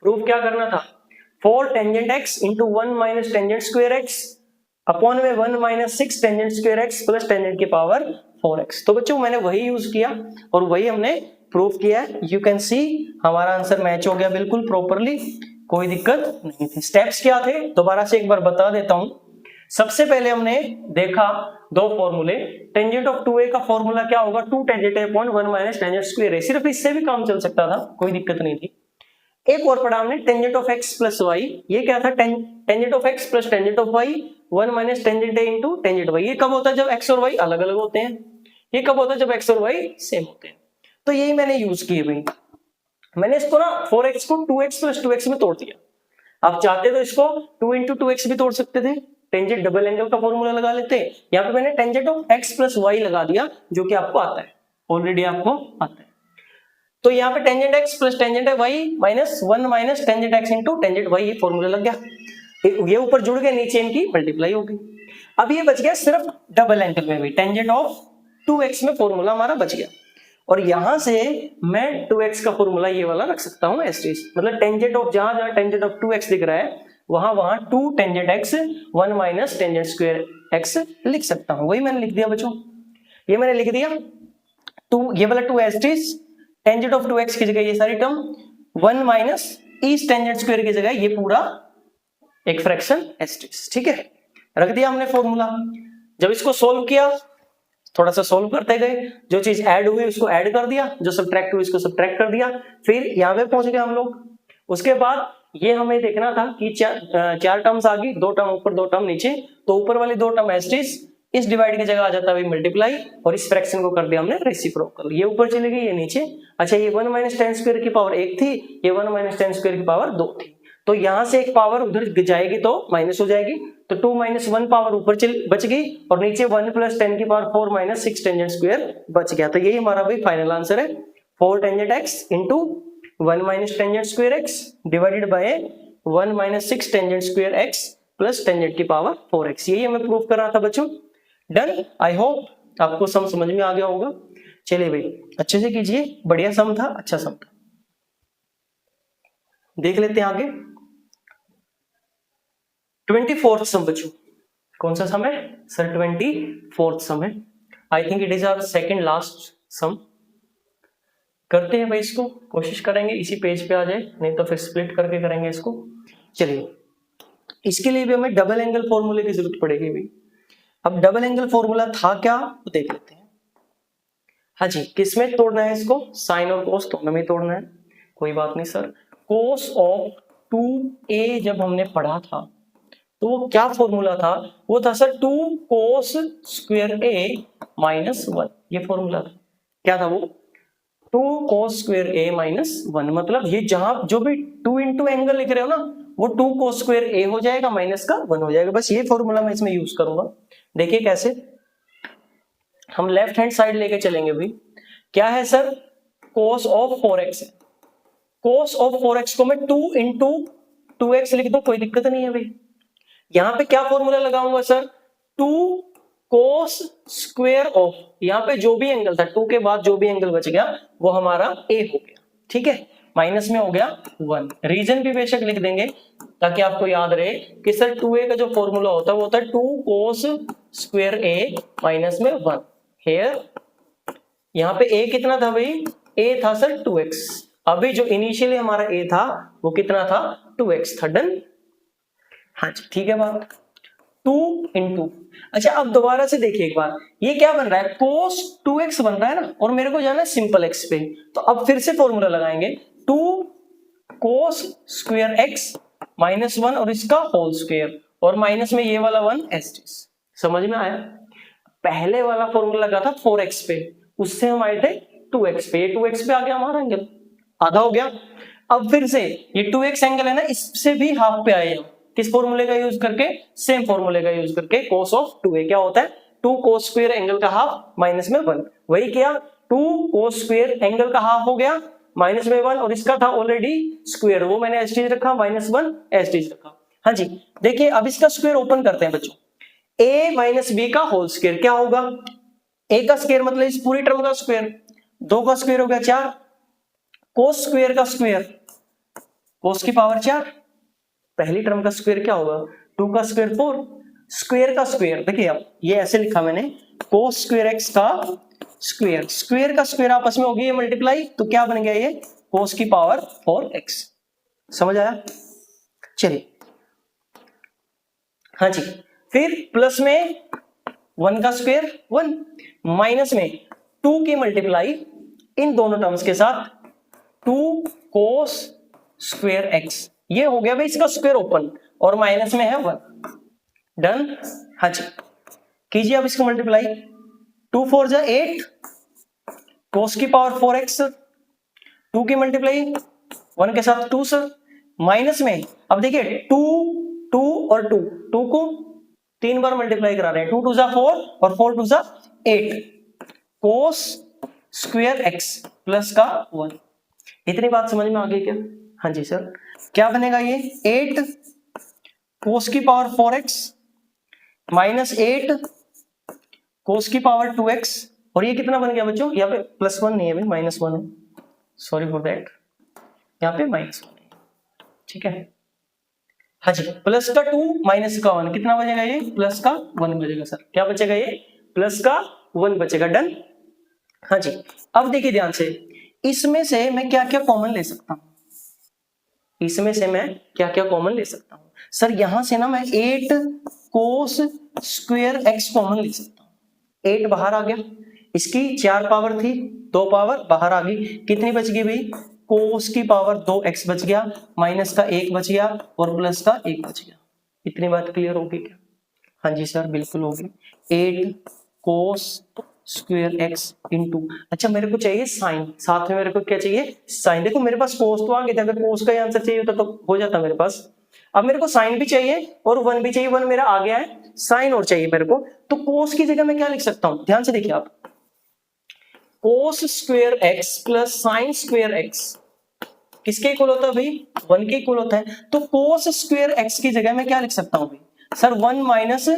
प्रूफ क्या करना था, 4 tangent x into 1 minus tangent square x upon में 1 minus 6 tangent square x plus tangent की पावर 4x। तो बच्चों मैंने वही यूज किया और वही हमने प्रूफ किया है, यू कैन सी हमारा आंसर मैच हो गया बिल्कुल प्रॉपरली, कोई दिक्कत नहीं थी। स्टेप्स क्या थे दोबारा से एक बार बता देता हूं। सबसे पहले हमने देखा दो फॉर्मूले, टेंजेंट ऑफ 2a का फॉर्मूला क्या होगा, 2 tangent upon 1 minus tangent square है, सिर्फ इससे भी काम चल सकता था, कोई दिक्कत नहीं थी। एक और पढ़ा हमने tangent of x plus y, ये क्या था tangent of x plus tangent of y 1 minus tangent a into tangent y। ये कब होता है जब x और y अलग अलग होते हैं, ये कब होता है जब x और y सेम होते हैं। तो यही मैंने यूज किए भाई, मैंने इसको ना 4x को 2x प्लस 2x में तोड़ दिया, आप चाहते तो इसको 2 इंटू 2x भी तोड़ सकते थे, टेंजेंट डबल एंगल का फॉर्मूला लगा लेते, यहाँ पे मैंने tangent of x plus y लगा दिया जो कि आपको आता है, ऑलरेडी आपको आता है। तो यहाँ पे tangent x plus tangent y minus 1 minus tangent x into tangent y, ये फॉर्मूला लग गया, ये ऊपर जुड़ गए नीचे इनकी मल्टीप्लाई हो गई। अब ये बच गया सिर्फ डबल एंगल में भी, टेंजेंट ऑफ 2x में फॉर्मूला हमारा बच गया, और यहां से मैं 2x का फॉर्मूला ये वाला रख सकता हूं एस्टिस, मतलब टेंजेंट ऑफ जहां जहां टेंजेंट ऑफ 2x दिख रहा है वहां वहां 2 tangent x 1 minus tangent square x लिख सकता हूं, वही मैंने लिख दिया बच्चों, ये मैंने लिख दिया 2, ये वाला 2 एस्टिस टेंजेंट ऑफ 2x की जगह ये सारी टर्म 1 माइनस इस टेंजेंट स्क्वायर की जगह ये पूरा एक फ्रैक्शन एस्टिस, ठीक है, रख दिया हमने फॉर्मूला। जब इसको सोल्व किया थोड़ा सा सोल्व करते गए, जो चीज ऐड हुई उसको ऐड कर दिया, जो सब्ट्रैक्ट हुई उसको सब्ट्रैक्ट कर दिया, फिर यहाँ पे पहुंच गए हम लोग। उसके बाद ये हमें देखना था कि चार टर्म्स आ गई, 2 टर्म ऊपर 2 टर्म नीचे, तो ऊपर वाली 2 टर्म एस्टिस इस डिवाइड की जगह आ जाता है मल्टीप्लाई, और इस फ्रैक्शन को कर दिया हमने रेसिप्रोकल, ये ऊपर चली गई ये नीचे। अच्छा ये 1 माइनस टेन स्क्वायर की पावर 1 थी, ये 1 माइनस टेन स्क्वायर की पावर 2 थी, तो यहां से एक पावर उधर जाएगी तो माइनस हो जाएगी, तो 2 माइनस 1 पावर ऊपर बच गई, और नीचे 1 प्लस 10 की पावर 4 माइनस 6 टेंजेंट स्क्वायर बच गया। तो यही हमारा भाई फाइनल आंसर है, 4 tangent x into 1 minus tangent square x divided by 1 minus 6 tangent square x plus tangent की पावर 4x, यही हमें प्रूफ करना था बच्चों। डन, आई होप आपको सम समझ में आ गया होगा। चलिए भाई अच्छे से कीजिए, बढ़िया सम था, अच्छा सम था। देख लेते हैं आगे 24th सम बच्चों, कौन सा सम है सर? 24th सम है। I think it is our second last sum. करते हैं भाई इसको, कोशिश करेंगे इसी पेज पे आ जाए, नहीं तो फिर स्प्लिट करके करेंगे इसको। चलिए, इसके लिए भी हमें डबल एंगल फॉर्मूले की जरूरत पड़ेगी भाई। अब डबल एंगल फॉर्मूला था क्या तो देख लेते हैं। हाँ जी, किसमें तोड़ना है इसको? साइन और कोस दोनों में तोड़ना है। कोई बात नहीं सर, कोस ऑफ 2a जब हमने पढ़ा था तो वो क्या फॉर्मूला था? वो था sir 2 cos square a minus 1। ये फॉर्मूला था। क्या था वो? 2 कोस स्क्वायर a माइनस 1। मतलब ये जहां जो भी 2 इंटू एंगल लिख रहे हो ना, वो 2 कोस स्क्वायर a हो जाएगा माइनस का 1 हो जाएगा। बस ये फॉर्मूला मैं इसमें यूज करूंगा। देखिए कैसे, हम लेफ्ट हैंड साइड लेके चलेंगे भाई। क्या है सर? कोस ऑफ 4x है। कोस ऑफ 4x को मैं 2 इंटू 2x लिख दूं, कोई दिक्कत नहीं है भाई। यहां पे क्या फॉर्मूला लगाऊंगा सर? 2 कोस स्क्वायर ऑफ, यहां पे जो भी एंगल था 2 के बाद जो भी एंगल बच गया वो हमारा a हो गया। ठीक है, माइनस में हो गया 1। रीजन भी बेशक लिख देंगे ताकि आपको याद रहे कि सर 2a का जो फॉर्मूला होता है वो होता है 2 कोस स्क्वायर a माइनस में 1। हेयर यहाँ पे a कितना था भाई? a था सर 2x। अभी जो इनिशियली हमारा a था वो कितना था? 2x था। डन? हाँ जी, ठीक है बात। 2 इंटू, अच्छा अब दोबारा से देखिए एक बार, ये क्या बन रहा है? कोस 2x बन रहा है ना, और मेरे को जाना है सिंपल x पे, तो अब फिर से फॉर्मूला लगाएंगे 2 कोस स्क्वायर x माइनस 1 और इसका होल स्क्वायर, और माइनस में ये वाला 1 एस्टिस। समझ में आया? पहले वाला फॉर्मूला लगा था 4x पे, उससे हम आए थे 2x पे, ये 2x पे आ गया हमारा एंगल, आधा हो गया। अब फिर से ये 2x एंगल है ना, इससे भी हाफ पे आए। किस फॉर्मूले का यूज करके? सेम फॉर्मूले का यूज करके। कोस ऑफ 2a क्या होता है? 2 कोस स्क्वायर एंगल का हाफ माइनस में 1। वही किया, 2 कोस स्क्वायर एंगल का हाफ हो गया माइनस में 1, और इसका था ऑलरेडी स्क्वायर, वो मैंने एस्टीज रखा, माइनस 1 एस्टीज रखा। हाँ जी, देखिए अब इसका स्क्वायर ओपन करते हैं बच्चों। a माइनस बी का होल स्क्वायर क्या होगा? a का स्क्वायर मतलब इस पूरी टर्म का स्क्वायर, 2 का स्क्वायर हो गया 4, कोस स्क्वायर का स्क्वायर, कोस की पावर 4, पहली टर्म का स्क्वायर क्या होगा? 2 का स्क्वायर 4, स्क्वायर का स्क्वायर, देखिए अब ये ऐसे लिखा मैंने, कोस स्क्वायर x का स्क्वायर, स्क्वायर का स्क्वायर आपस में होगी ये मल्टीप्लाई, तो क्या बन गया ये? कोस की पावर 4x। समझ आया? चलिए, हाँ जी, फिर प्लस में 1 का स्क्वायर 1, माइनस में 2 की मल्टीप्लाई इन दोनों टर्म्स के साथ 2 कोस स्क्वायर x, ये हो गया भाई इसका स्क्वायर ओपन, और माइनस में है 1। डन? हाँ जी, कीजिए अब इसको मल्टीप्लाई। 2 4 जा 8, कोस की पावर 4x, 2 की मल्टीप्लाई 1 के साथ 2 सर, माइनस में अब देखिए 2 2 और 2, 2 को 3 बार मल्टीप्लाई करा रहे हैं, 2 2 जा 4 और 4 2 जा 8, कोस स्क्वायर x प्लस का 1। इतनी बात समझ में आ गई क्या? हाँ जी सर, क्या बनेगा ये? 8 कोस की पावर 4x माइनस 8 कोस की पावर 2x, और ये कितना बन गया बच्चों? यहाँ पे प्लस 1 नहीं है भाई, माइनस 1 है, सॉरी फॉर दैट, यहाँ पे माइनस 1 है। ठीक है, हाँ जी, प्लस का 2 माइनस का 1, कितना बचेगा ये? प्लस का 1 बचेगा सर। क्या बचेगा ये? प्लस का 1 बचेगा। डन? हाँ जी, अब देखिए ध्यान से, इसमें से मैं क्या क्या कॉमन ले सकता हूं? इसमें से मैं क्या क्या कॉमन ले सकता हूं? सर यहां से ना मैं 8 कोस स्क्वायर x कॉमन ले सकता हूं। 8 बाहर आ गया, इसकी 4 पावर थी, 2 पावर बाहर आ गई, कितनी बच गई भाई? कोस की पावर 2x बच गया, माइनस का 1 बच गया, और प्लस का 1 बच गया। इतनी बात क्लियर होगी क्या? हाँ जी सर, बिल्कुल होगी। 8 कोस स्क्वायर x इंटू, अच्छा मेरे को चाहिए साइन, साथ में मेरे को क्या चाहिए? साइन। देखो मेरे पास कोस तो आ गया था, अगर कोस का आंसर चाहिए होता तो हो जाता मेरे पास। अब मेरे को साइन भी चाहिए और 1 भी चाहिए, 1 मेरा आ गया है, साइन और चाहिए मेरे को, तो कोस की जगह मैं क्या लिख सकता हूं? ध्यान से देखिए आप, cos square x plus sine square x किसके इक्वल होता है भाई? 1 के इक्वल होता है। तो कोस स्क्वायर x की जगह मैं क्या लिख सकता हूं भाई? Sir 1 minus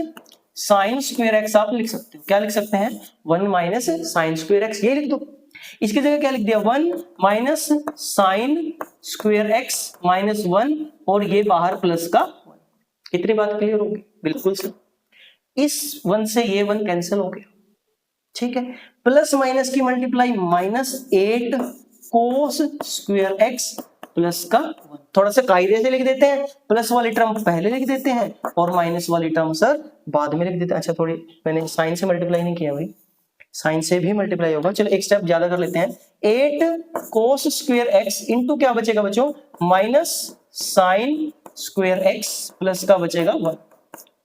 sign square x आप लिख सकते हो। क्या लिख सकते हैं? 1 माइनस साइन स्क्वायर एक्स, ये लिख दो। इसकी जगह क्या लिख दिया? 1 minus sign square x minus 1, और ये बाहर प्लस का 1। कितनी बात क्लियर होगी? बिल्कुल सर। इस 1 से ये 1 कैंसिल हो गया, ठीक है। प्लस माइनस की मल्टीप्लाई -8 कोस स्क्वायर एक्स प्लस का 1। थोड़ा सा कायदे से लिख देते हैं, प्लस वाली टर्म पहले लिख देते हैं और माइनस वाली टर्म सर बाद में लिख देते हैं। अच्छा थोड़ी मैंने साइन से मल्टीप्लाई नहीं किया भाई, साइन से भी मल्टीप्लाई होगा, चलो एक स्टेप ज्यादा कर लेते हैं। 8 कोस स्क्वायर एक्स इंटू क्या बचेगा बच्चों, minus sign square x plus का बचेगा 1।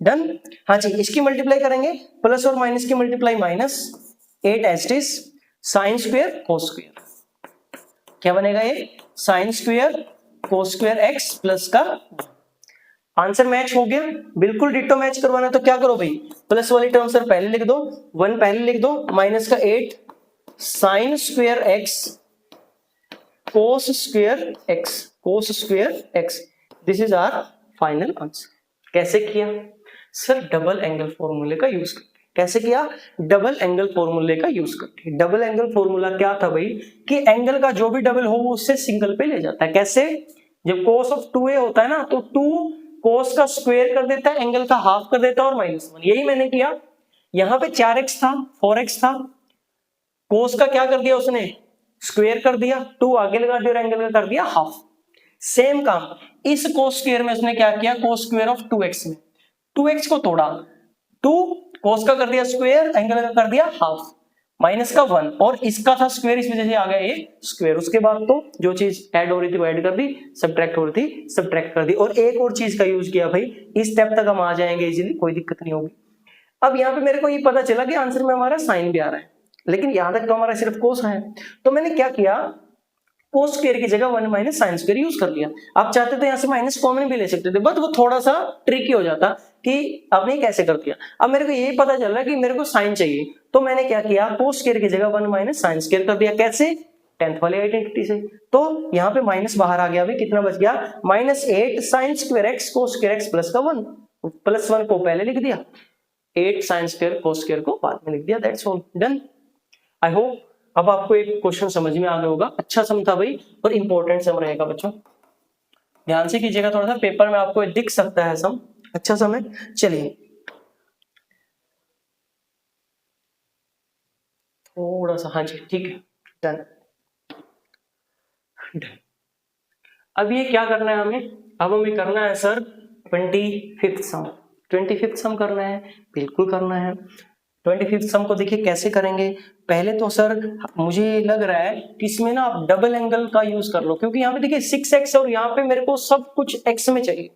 डन। हाँ जी, इसकी मल्टीप्लाई करेंगे, प्लस और माइनस की multiply minus 8 as it is sine square cos square, क्या बनेगा ये, sine square cos square x plus का 1। आंसर मैच हो गया, बिल्कुल डिट्टो मैच करवाना तो क्या करो भाई, प्लस वाली टर्म सर पहले लिख दो, 1 पहले लिख दो, माइनस का 8 sine square x cos square x, this is our final answer. कैसे किया सर, डबल एंगल फॉर्मूले का यूज करके। कैसे किया, डबल एंगल फॉर्मूले का यूज करके। डबल एंगल फॉर्मूला क्या था भाई, कि एंगल का जो भी डबल हो वो उससे सिंगल पे ले जाता है। कैसे, जब cos ऑफ 2a होता है ना तो 2 cos का स्क्वायर कर देता है, एंगल का हाफ कर देता है और -1। यही मैंने किया, यहाँ पे 4x था 4x था, cos का क्या कर दिया उसने, स्क्वायर कर दिया, 2 आगे लगा दिया और एंगल का कर दिया हाफ। सेम काम इस cos स्क्वायर में उसने क्या किया, cos स्क्वायर ऑफ 2x में 2x को तोड़ा, 2 cos का कर दिया स्क्वायर, एंगल का कर दिया हाफ, माइनस का 1 और इसका था स्क्वायर, इस वजह से आ गया ये स्क्वायर। उसके बाद तो जो चीज ऐड हो रही थी वो ऐड कर दी, सब्ट्रैक्ट हो रही थी सब्ट्रैक्ट कर दी। और एक और चीज का यूज किया भाई, इस स्टेप तक हम आ जाएंगे इजीली, कोई दिक्कत नहीं होगी। अब यहाँ पे मेरे को ये पता चला कि आंसर में हमारा साइन भी आ रहा है, लेकिन यहां तक तो हमारा सिर्फ कोस है। तो मैंने क्या किया, कोस स्क्वायर की जगह 1 माइनस साइन स्क्वायर यूज कर लिया। आप चाहते तो यहाँ से माइनस कॉमन भी ले सकते थे, बट वो थोड़ा सा ट्रिकी हो जाता कि आपने कैसे कर दिया। अब मेरे को ये पता चल रहा है कि मेरे को साइन चाहिए, तो मैंने क्या किया, कोस स्क्वायर की जगह 1 माइनस साइन स्क्वायर कर दिया। कैसे, 10th वाली आइडेंटिटी से। तो यहाँ पे माइनस बाहर आ गया, कितना बच गया, -8 sine square x cos square x plus का 1। प्लस 1 को पहले लिख दिया, 8 साइन स्क्वायर कोस स्क्वायर को बाद में लिख दिया, that's all, done. I hope अब आपको एक क्वेश्चन समझ में आ गया होगा, अच्छा सम था भाई और इंपॉर्टेंट सम रहेगा बच्चों, ध्यान से कीजिएगा, थोड़ा सा पेपर में आपको दिख सकता है सम, अच्छा सम है। चलिए थोड़ा सा, हाँ जी ठीक है, डन। अब ये क्या करना है हमें, अब हमें करना है सर 25th सम। 25th सम करना है, बिल्कुल करना है। 25th सम को देखिए कैसे करेंगे। पहले तो सर मुझे लग रहा है कि इसमें ना आप डबल एंगल का यूज कर लो, क्योंकि यहाँ पे देखिए 6x और यहाँ पे मेरे को सब कुछ x में चाहिए,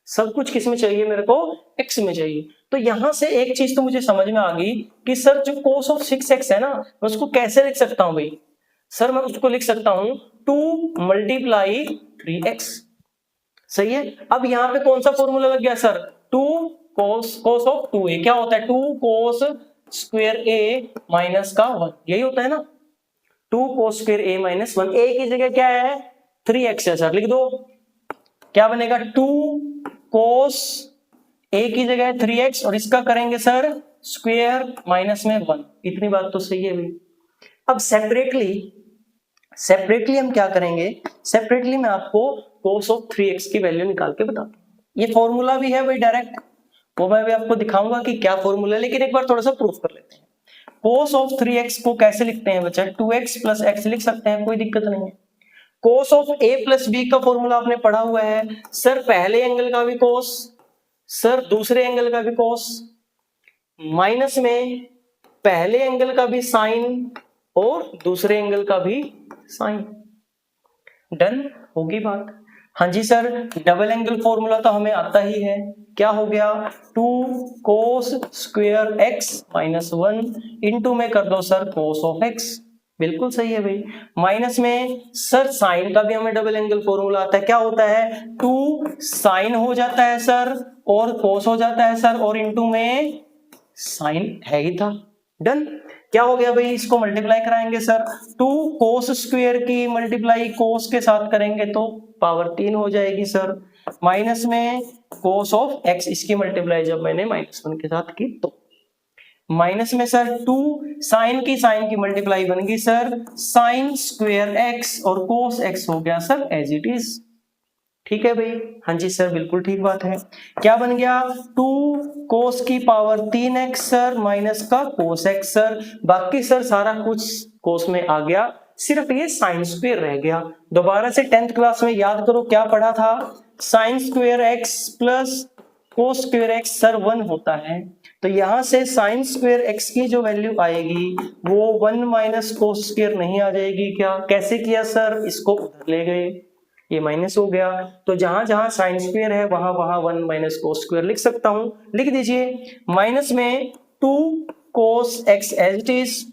सब कुछ किस में चाहिए, मेरे को x में चाहिए। तो यहाँ से एक चीज तो मुझे समझ में आ गई कि सर जो cos ऑफ 6x है ना, मैं उसको कैसे लिख सकता हूँ भाई, सर मैं उसको लिख सकता हूँ 2 मल्टीप्लाई 3x, सही है। अब यहाँ पे कौन सा फॉर्मूला लग गया सर, 2 cos ऑफ 2a क्या होता है, 2 cos स्क्वायर a माइनस का 1, यही होता है ना, 2 cos square a minus 1। a की जगह क्या है, 3x है सर, लिख दो, क्या बनेगा, 2 cos a की जगह 3x और इसका करेंगे सर स्क्वायर माइनस में 1। इतनी बात तो सही है भाई। अब सेपरेटली हम क्या करेंगे, सेपरेटली मैं आपको cos ऑफ 3x की वैल्यू निकाल के बताता हूँ। ये फॉर्मूला भी है भाई डायरेक्ट, वो मैं भी आपको दिखाऊंगा कि क्या फॉर्मूला है, लेकिन एक बार थोड़ा सा प्रूफ कर लेते हैं। cos ऑफ 3x को कैसे लिखते हैं बच्चा, 2x प्लस x लिख सकते हैं, कोई दिक्कत नहीं है। cos of a plus b का फॉर्मूला आपने पढ़ा हुआ है सर, पहले एंगल का भी cos, सर दूसरे एंगल का भी cos, माइनस में पहले एंगल का भी साइन और दूसरे एंगल का भी साइन, डन होगी बात। हाँ जी सर, डबल एंगल फॉर्मूला तो हमें आता ही है, क्या हो गया, 2 cos square x minus 1 into में कर दो सर cos ऑफ x, बिल्कुल सही है भाई। माइनस में सर साइन का भी हमें डबल एंगल फॉर्मूला आता है, क्या होता है, 2 साइन हो जाता है सर और cos हो जाता है सर और इंटू में साइन है ही था, डन। क्या हो गया भाई, इसको मल्टीप्लाई कराएंगे सर, 2 cos स्क्वायर की मल्टीप्लाई cos के साथ करेंगे तो पावर 3 हो जाएगी सर, माइनस में cos ऑफ x, इसकी मल्टीप्लाई जब मैंने -1 के साथ की तो माइनस में सर 2 साइन की मल्टीप्लाई बन गई सर साइन स्क्वायर x और cos x हो गया सर एज इट इज, ठीक है भाई, हाँ जी सर बिल्कुल ठीक बात है। क्या बन गया 2 कोस की पावर 3x सर माइनस का कोस एक्स सर, बाकी सर सारा कुछ कोस में आ गया, सिर्फ ये साइन स्क्वायर रह गया। दोबारा से 10th क्लास में याद करो क्या पढ़ा था, sign square x plus cos square x sir 1 होता है, तो यहां से साइन स्क्वायर एक्स की जो वैल्यू आएगी वो 1 माइनस कोस स्क्वायर नहीं आ जाएगी क्या? कैसे किया सर, इसको उधर ले गए, ये माइनस हो गया, तो जहां जहां साइन स्क्वायर है वहां वहां 1 माइनस कोस स्क्वायर लिख सकता हूं, लिख दीजिए। माइनस में 2 cos x as it is,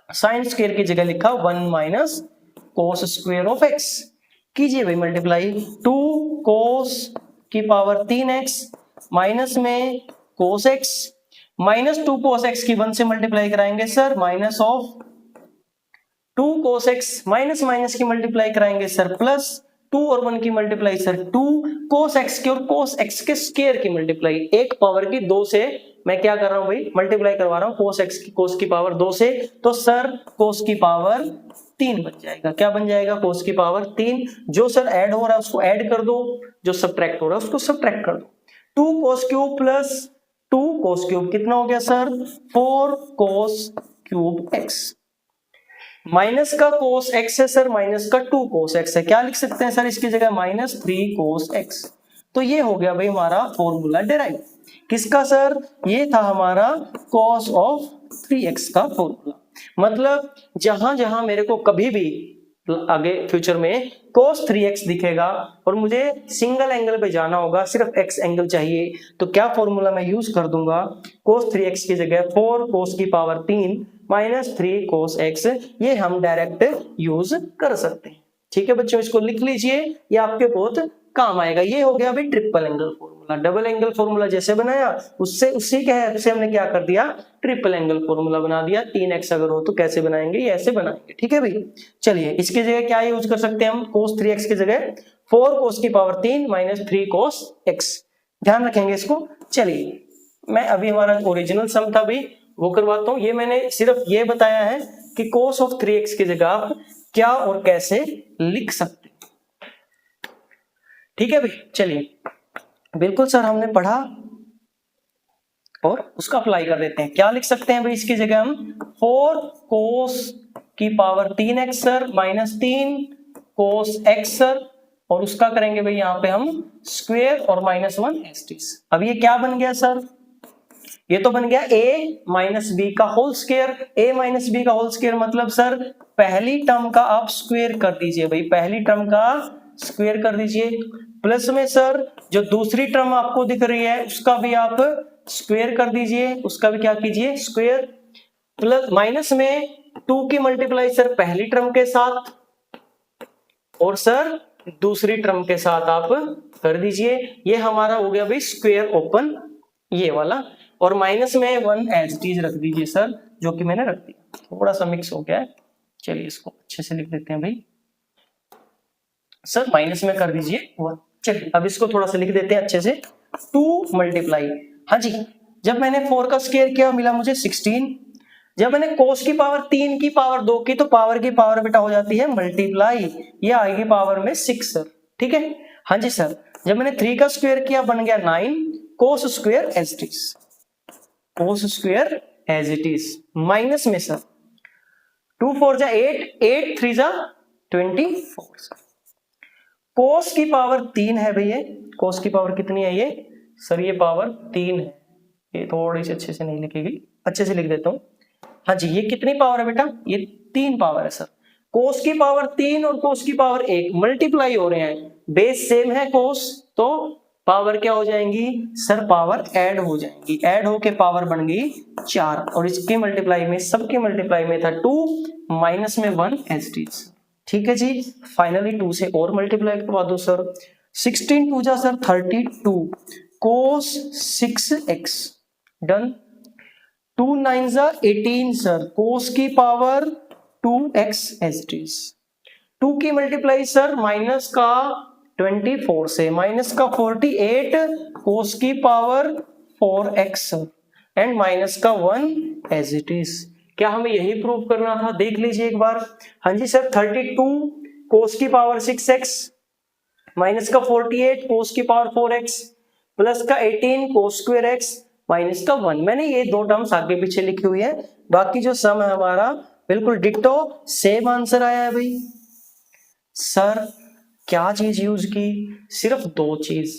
sine square की जगह लिखा 1 minus cos square of x, कीजिए भाई मल्टीप्लाई, 2 कोस की पावर 3x माइनस में cos x, minus 2 cos x की 1 से मल्टीप्लाई कराएंगे sir, minus of 2 cos x, minus minus की मल्टीप्लाई कराएंगे सर प्लस 2 और 1 की मल्टीप्लाई सर 2 कोस एक्स की और कोस एक्स के स्क्वायर की मल्टीप्लाई, एक पावर की 2 से मैं क्या कर रहा हूं भाई, मल्टीप्लाई करवा रहा हूं कोस एक्स की कोस की पावर 2 से, तो सर कोस की पावर 3 बन जाएगा। क्या बन जाएगा? कोस की पावर 3। जो सर ऐड हो रहा है उसको ऐड कर दो, जो सब्ट्रैक्ट हो रहा है उसको सब्ट्रैक्ट कर दो। 2 cos cube plus 2 cos cube कितना हो गया sir? 4 cos cube x, minus का कोस एक्स है सर, माइनस का 2 कोस एक्स है, क्या लिख सकते हैं सर इसकी जगह? Minus 3 cos x. तो ये हो गया भाई हमारा फॉर्मूला डिराइव, किसका सर? ये था हमारा कॉस ऑफ 3x का फॉर्मूला। मतलब जहां जहां मेरे को कभी भी आगे फ्यूचर में cos 3x दिखेगा और मुझे सिंगल एंगल पे जाना होगा, सिर्फ x एंगल चाहिए, तो क्या फॉर्मूला मैं यूज कर दूंगा? cos 3x की जगह 4 cos की पावर 3 माइनस 3 cos x, ये हम डायरेक्ट यूज कर सकते हैं। ठीक है बच्चों, इसको लिख लीजिए, ये आपके बहुत काम आएगा। ये हो गया भाई triple angle formula. Double angle formula जैसे बनाया उससे उसी के हेल्प से हमने क्या कर दिया, ट्रिपल एंगल फॉर्मूला बना दिया। 3x अगर हो तो कैसे बनाएंगे, ये ऐसे बनाएंगे। ठीक है भाई, चलिए इसकी जगह क्या यूज कर सकते हैं हम? cos 3x की जगह 4 cos की पावर 3 माइनस 3 cos x, ध्यान रखेंगे इसको। चलिए मैं अभी हमारा ओरिजिनल सम था भाई वो करवाता हूं। ये मैंने सिर्फ ये बताया है कि cos ऑफ 3x की जगह आप क्या और कैसे लिख सकते। ठीक है भाई, चलिए बिल्कुल सर हमने पढ़ा और उसका अप्लाई कर देते हैं। क्या लिख सकते हैं भाई इसकी जगह हम? 4 cos की power 3x sir minus 3 cos x sir, और उसका करेंगे भाई यहाँ पे हम स्क्वायर और माइनस 1 एस्टिस। अब ये क्या बन गया सर? ये तो बन गया a माइनस बी का whole square. a minus B का होल स्क्वायर मतलब सर पहली टर्म का आप स्क्वायर कर दीजिए भाई, पहली टर्म का स्क्वायर कर दीजिए, प्लस में सर जो दूसरी टर्म आपको दिख रही है उसका भी आप स्क्वायर कर दीजिए, उसका भी क्या कीजिए, स्क्वायर, प्लस माइनस में 2 की मल्टीप्लाई सर पहली टर्म के साथ और सर दूसरी टर्म के साथ आप कर दीजिए। ये हमारा हो गया भाई स्क्वायर ओपन ये वाला, और माइनस में 1 एज इट इज रख दीजिए सर, जो कि मैंने रख दिया। थोड़ा सा मिक्स हो गया है, चलिए इसको अच्छे से लिख देते हैं भाई सर, माइनस में कर दीजिए 1। चलिए अब इसको थोड़ा सा लिख देते हैं अच्छे से, 2 मल्टीप्लाई, हाँ जी, जब मैंने 4 का स्क्वायर किया मिला मुझे 16, जब मैंने कोस की पावर 3 की पावर 2 की तो पावर की पावर बेटा हो जाती है मल्टीप्लाई, ये आएगी पावर में 6 सर। ठीक है, हाँ जी सर, जब मैंने 3 का स्क्वायर किया बन गया 9 cos square as it is, cos square as it is, minus में सर 2 4 जा 8, 8 3 जा 24, कोस की पावर 3 है भैया, कोस की पावर कितनी है ये सर? ये पावर 3 है, ये थोड़ी सी अच्छे से नहीं लिखी गई, अच्छे से लिख देता हूं। हाँ जी, ये कितनी पावर है बेटा? ये 3 पावर है सर। कोस की पावर 3 और कोस की पावर 1 मल्टीप्लाई हो रहे हैं, बेस सेम है कोस, तो पावर क्या हो जाएंगी सर? पावर ऐड हो जाएंगी, ऐड होके पावर बन गई 4, और इसकी मल्टीप्लाई में सबकी मल्टीप्लाई में था 2 माइनस में 1 एज इट इज। ठीक है जी, फाइनली 2 से और मल्टीप्लाई करवा दो सर, 16 2 जा सर 32 cos 6x, डन। 2 9 जा 18 सर, cos की power 2x as it is, 2 की मल्टीप्लाई सर माइनस का 24 से, माइनस का 48 cos की पावर 4x एंड माइनस का 1 एज इट इज। क्या हमें यही प्रूव करना था? देख लीजिए एक बार। हाँ जी सर, 32 cos की पावर 6x माइनस का 48 कोस की पावर 4x प्लस का 18 कोस स्क्वायर x माइनस का 1। मैंने ये दो टर्म्स आगे पीछे लिखी हुई है, बाकी जो सम है हमारा बिल्कुल डिट्टो सेम आंसर आया है भाई। सर क्या चीज यूज की? सिर्फ दो चीज,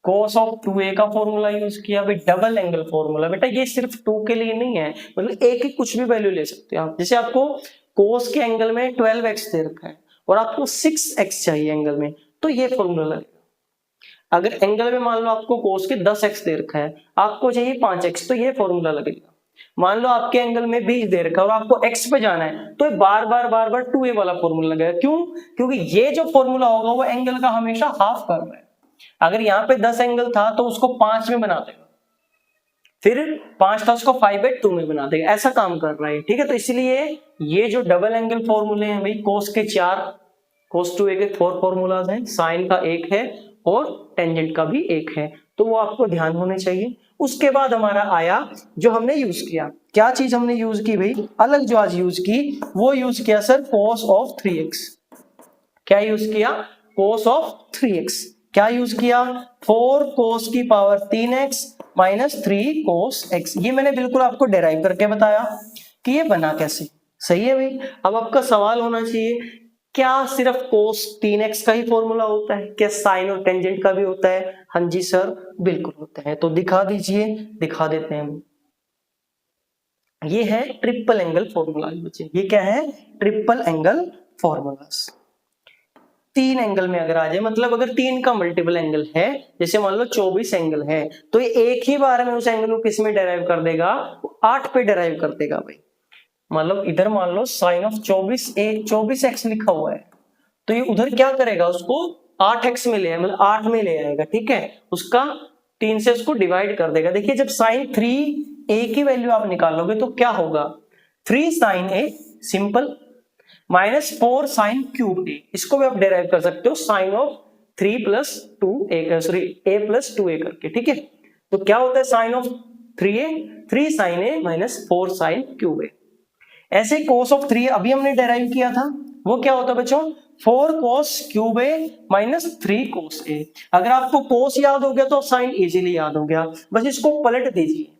cos ऑफ 2a का फॉर्मूला यूज किया भाई, डबल एंगल फॉर्मूला। बेटा ये सिर्फ 2 के लिए नहीं है, मतलब एक ही कुछ भी वैल्यू ले सकते हो आप। जैसे आपको cos के एंगल में 12x दे रखा है और आपको 6x चाहिए एंगल में, तो ये फॉर्मूला लगेगा। अगर एंगल में मान लो आपको cos के 10x दे रखा है, आपको चाहिए 5x, तो ये फॉर्मूला लगेगा। मान लो आपके एंगल में 20 दे रखा है और आपको x पे जाना है, तो बार बार 2a वाला फॉर्मूला लगेगा। क्यों? क्योंकि ये जो फॉर्मूला होगा वो एंगल का हमेशा हाफ कर रहा है। अगर यहाँ पे 10 एंगल था तो उसको 5 में बना देगा, फिर 5 था उसको 5/2 में बना देगा, ऐसा काम कर रहा है। ठीक है, तो इसलिए ये जो डबल एंगल फॉर्मूले हैं भाई, cos के 4, cos 2a के 4 फॉर्मूलाज हैं, साइन का 1 है और टेंजेंट का भी 1 है, तो वो आपको ध्यान होने चाहिए। उसके बाद हमारा आया जो हमने यूज किया, क्या चीज हमने यूज की भाई, अलग जो आज यूज की वो यूज किया सर cos ऑफ 3x। क्या यूज किया? cos of 3x। क्या यूज किया? 4 cos की power 3x minus 3 cos x। ये मैंने बिल्कुल आपको डेराइव करके बताया कि ये बना कैसे। सही है भाई। अब आपका सवाल होना चाहिए, क्या सिर्फ cos 3x का ही फॉर्मूला होता है? क्या साइन और टेंजेंट का भी होता है? हाँ जी सर, बिल्कुल होता है। तो दिखा दीजिए। दिखा देते हैं। ये है ट्रिपल एंगल फॉर्मूला बच्चे। ये क्या है? Triple angle formulas. 3 एंगल में अगर आ जाए, मतलब अगर 3 का मल्टीपल एंगल है, जैसे मान लो 24 एंगल है, तो ये एक ही बार में उस एंगल को किस में डेराइव कर देगा? 8 पे डेराइव कर देगा भाई। मतलब इधर मान लो साइन ऑफ 24x लिखा हुआ है, तो ये उधर क्या करेगा? उसको 8x में ले आएगा, मतलब 8 में ले आएगा। ठीक है, उसका 3 से उसको डिवाइड कर देगा। देखिए जब साइन 3a की वैल्यू आप निकालोगे तो क्या होगा? 3 sine a simple minus 4 sine cube A, इसको भी आप डेराइव कर सकते हो sine of 3 plus 2a, sorry a plus 2a करके। ठीक है, तो क्या होता है sine of 3a? 3 sine a minus 4 sine cube A. ऐसे cos ऑफ 3 अभी हमने डेराइव किया था, वो क्या होता है बच्चों? 4 cos cube a minus 3 cos a। अगर आपको cos याद हो गया तो साइन इजीली याद हो गया, बस इसको पलट दीजिए।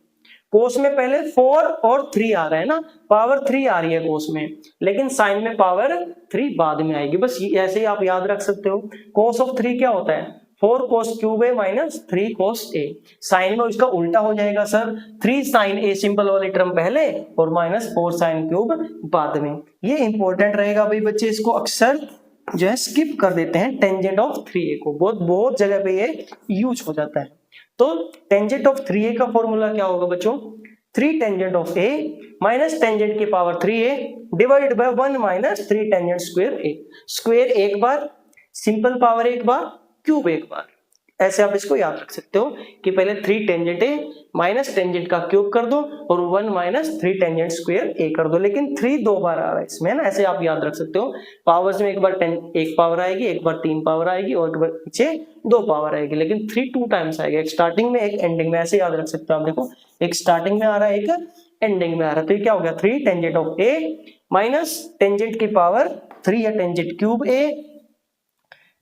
cos में पहले 4 और 3 आ रहा है ना, पावर 3 आ रही है cos में, लेकिन साइन में पावर 3 बाद में आएगी। बस ऐसे ही आप याद रख सकते हो। cos ऑफ 3 क्या होता है? 4 cos cube a minus 3 cos a। Sine में उसका उल्टा हो जाएगा सर, 3 साइन a सिंपल वाली टर्म पहले और माइनस 4 साइन क्यूब बाद में। ये इंपॉर्टेंट रहेगा भाई बच्चे, इसको अक्सर जो है स्किप कर देते हैं टेंजेंट ऑफ 3a को, बहुत जगह पे ये यूज हो जाता है। तो टेंजेंट ऑफ 3a का फॉर्मूला क्या होगा बच्चों? 3 tangent of a minus tangent की power 3a divided by 1 minus 3 tangent square a। Square एक बार, सिंपल पावर एक बार, क्यूब एक बार। ऐसे आप इसको याद रख सकते हो कि पहले 3 टेंजेंट a माइनस टेंजेंट का क्यूब कर दो और 1 माइनस 3 टेंजेंट स्क्वायर a कर दो। लेकिन 3 दो बार आ रहा है इसमें ना, ऐसे आप याद रख सकते हो। पावर्स में एक बार 1 पावर आएगी, एक बार 3 पावर आएगी और एक बार पीछे 2 पावर आएगी, लेकिन 3 2 टाइम्स आएगा, एक स्टार्टिंग में एक एंडिंग में। ऐसे याद रख सकते हो आप। देखो एक स्टार्टिंग में आ रहा है, एक एंडिंग में आ रहा है। तो ये क्या हो गया? 3 tangent of a minus tangent की पावर 3 या tangent cube a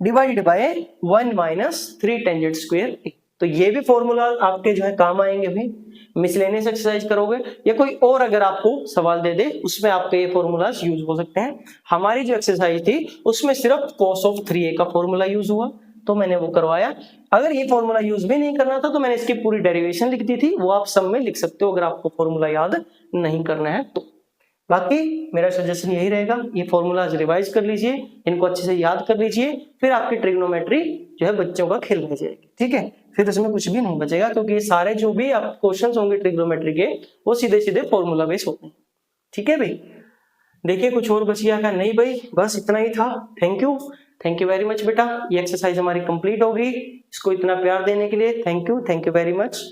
divided by 1 minus 3 tangent square a। तो ये भी फॉर्मूला आपके जो है काम आएंगे भाई। मिसलेनियस एक्सरसाइज करोगे या कोई और अगर आपको सवाल दे दे, उसमें आपके ये फॉर्मूलाज यूज हो सकते हैं। हमारी जो एक्सरसाइज थी उसमें सिर्फ cos ऑफ 3a का फॉर्मूला यूज हुआ, तो मैंने वो करवाया। अगर ये फॉर्मूला यूज भी नहीं करना था तो मैंने इसकी पूरी डेरिवेशन लिख दी थी, वो आप सब में लिख सकते हो अगर आपको फॉर्मूला याद नहीं करना है तो। बाकी मेरा सजेशन यही रहेगा, ये फॉर्मूलाज रिवाइज कर लीजिए, इनको अच्छे से याद कर लीजिए, फिर आपकी ट्रिग्नोमेट्री जो है बच्चों का खेल रह जाएगी। ठीक है, फिर उसमें कुछ भी नहीं बचेगा, क्योंकि ये सारे जो भी आप क्वेश्चंस होंगे ट्रिग्नोमेट्री के वो सीधे सीधे फॉर्मूला बेस होते हैं। ठीक है भाई, देखिए कुछ और बच गया क्या? नहीं भाई, बस इतना ही था। थैंक यू वेरी मच बेटा। ये एक्सरसाइज हमारी कंप्लीट हो गई। इसको इतना प्यार देने के लिए थैंक यू वेरी मच।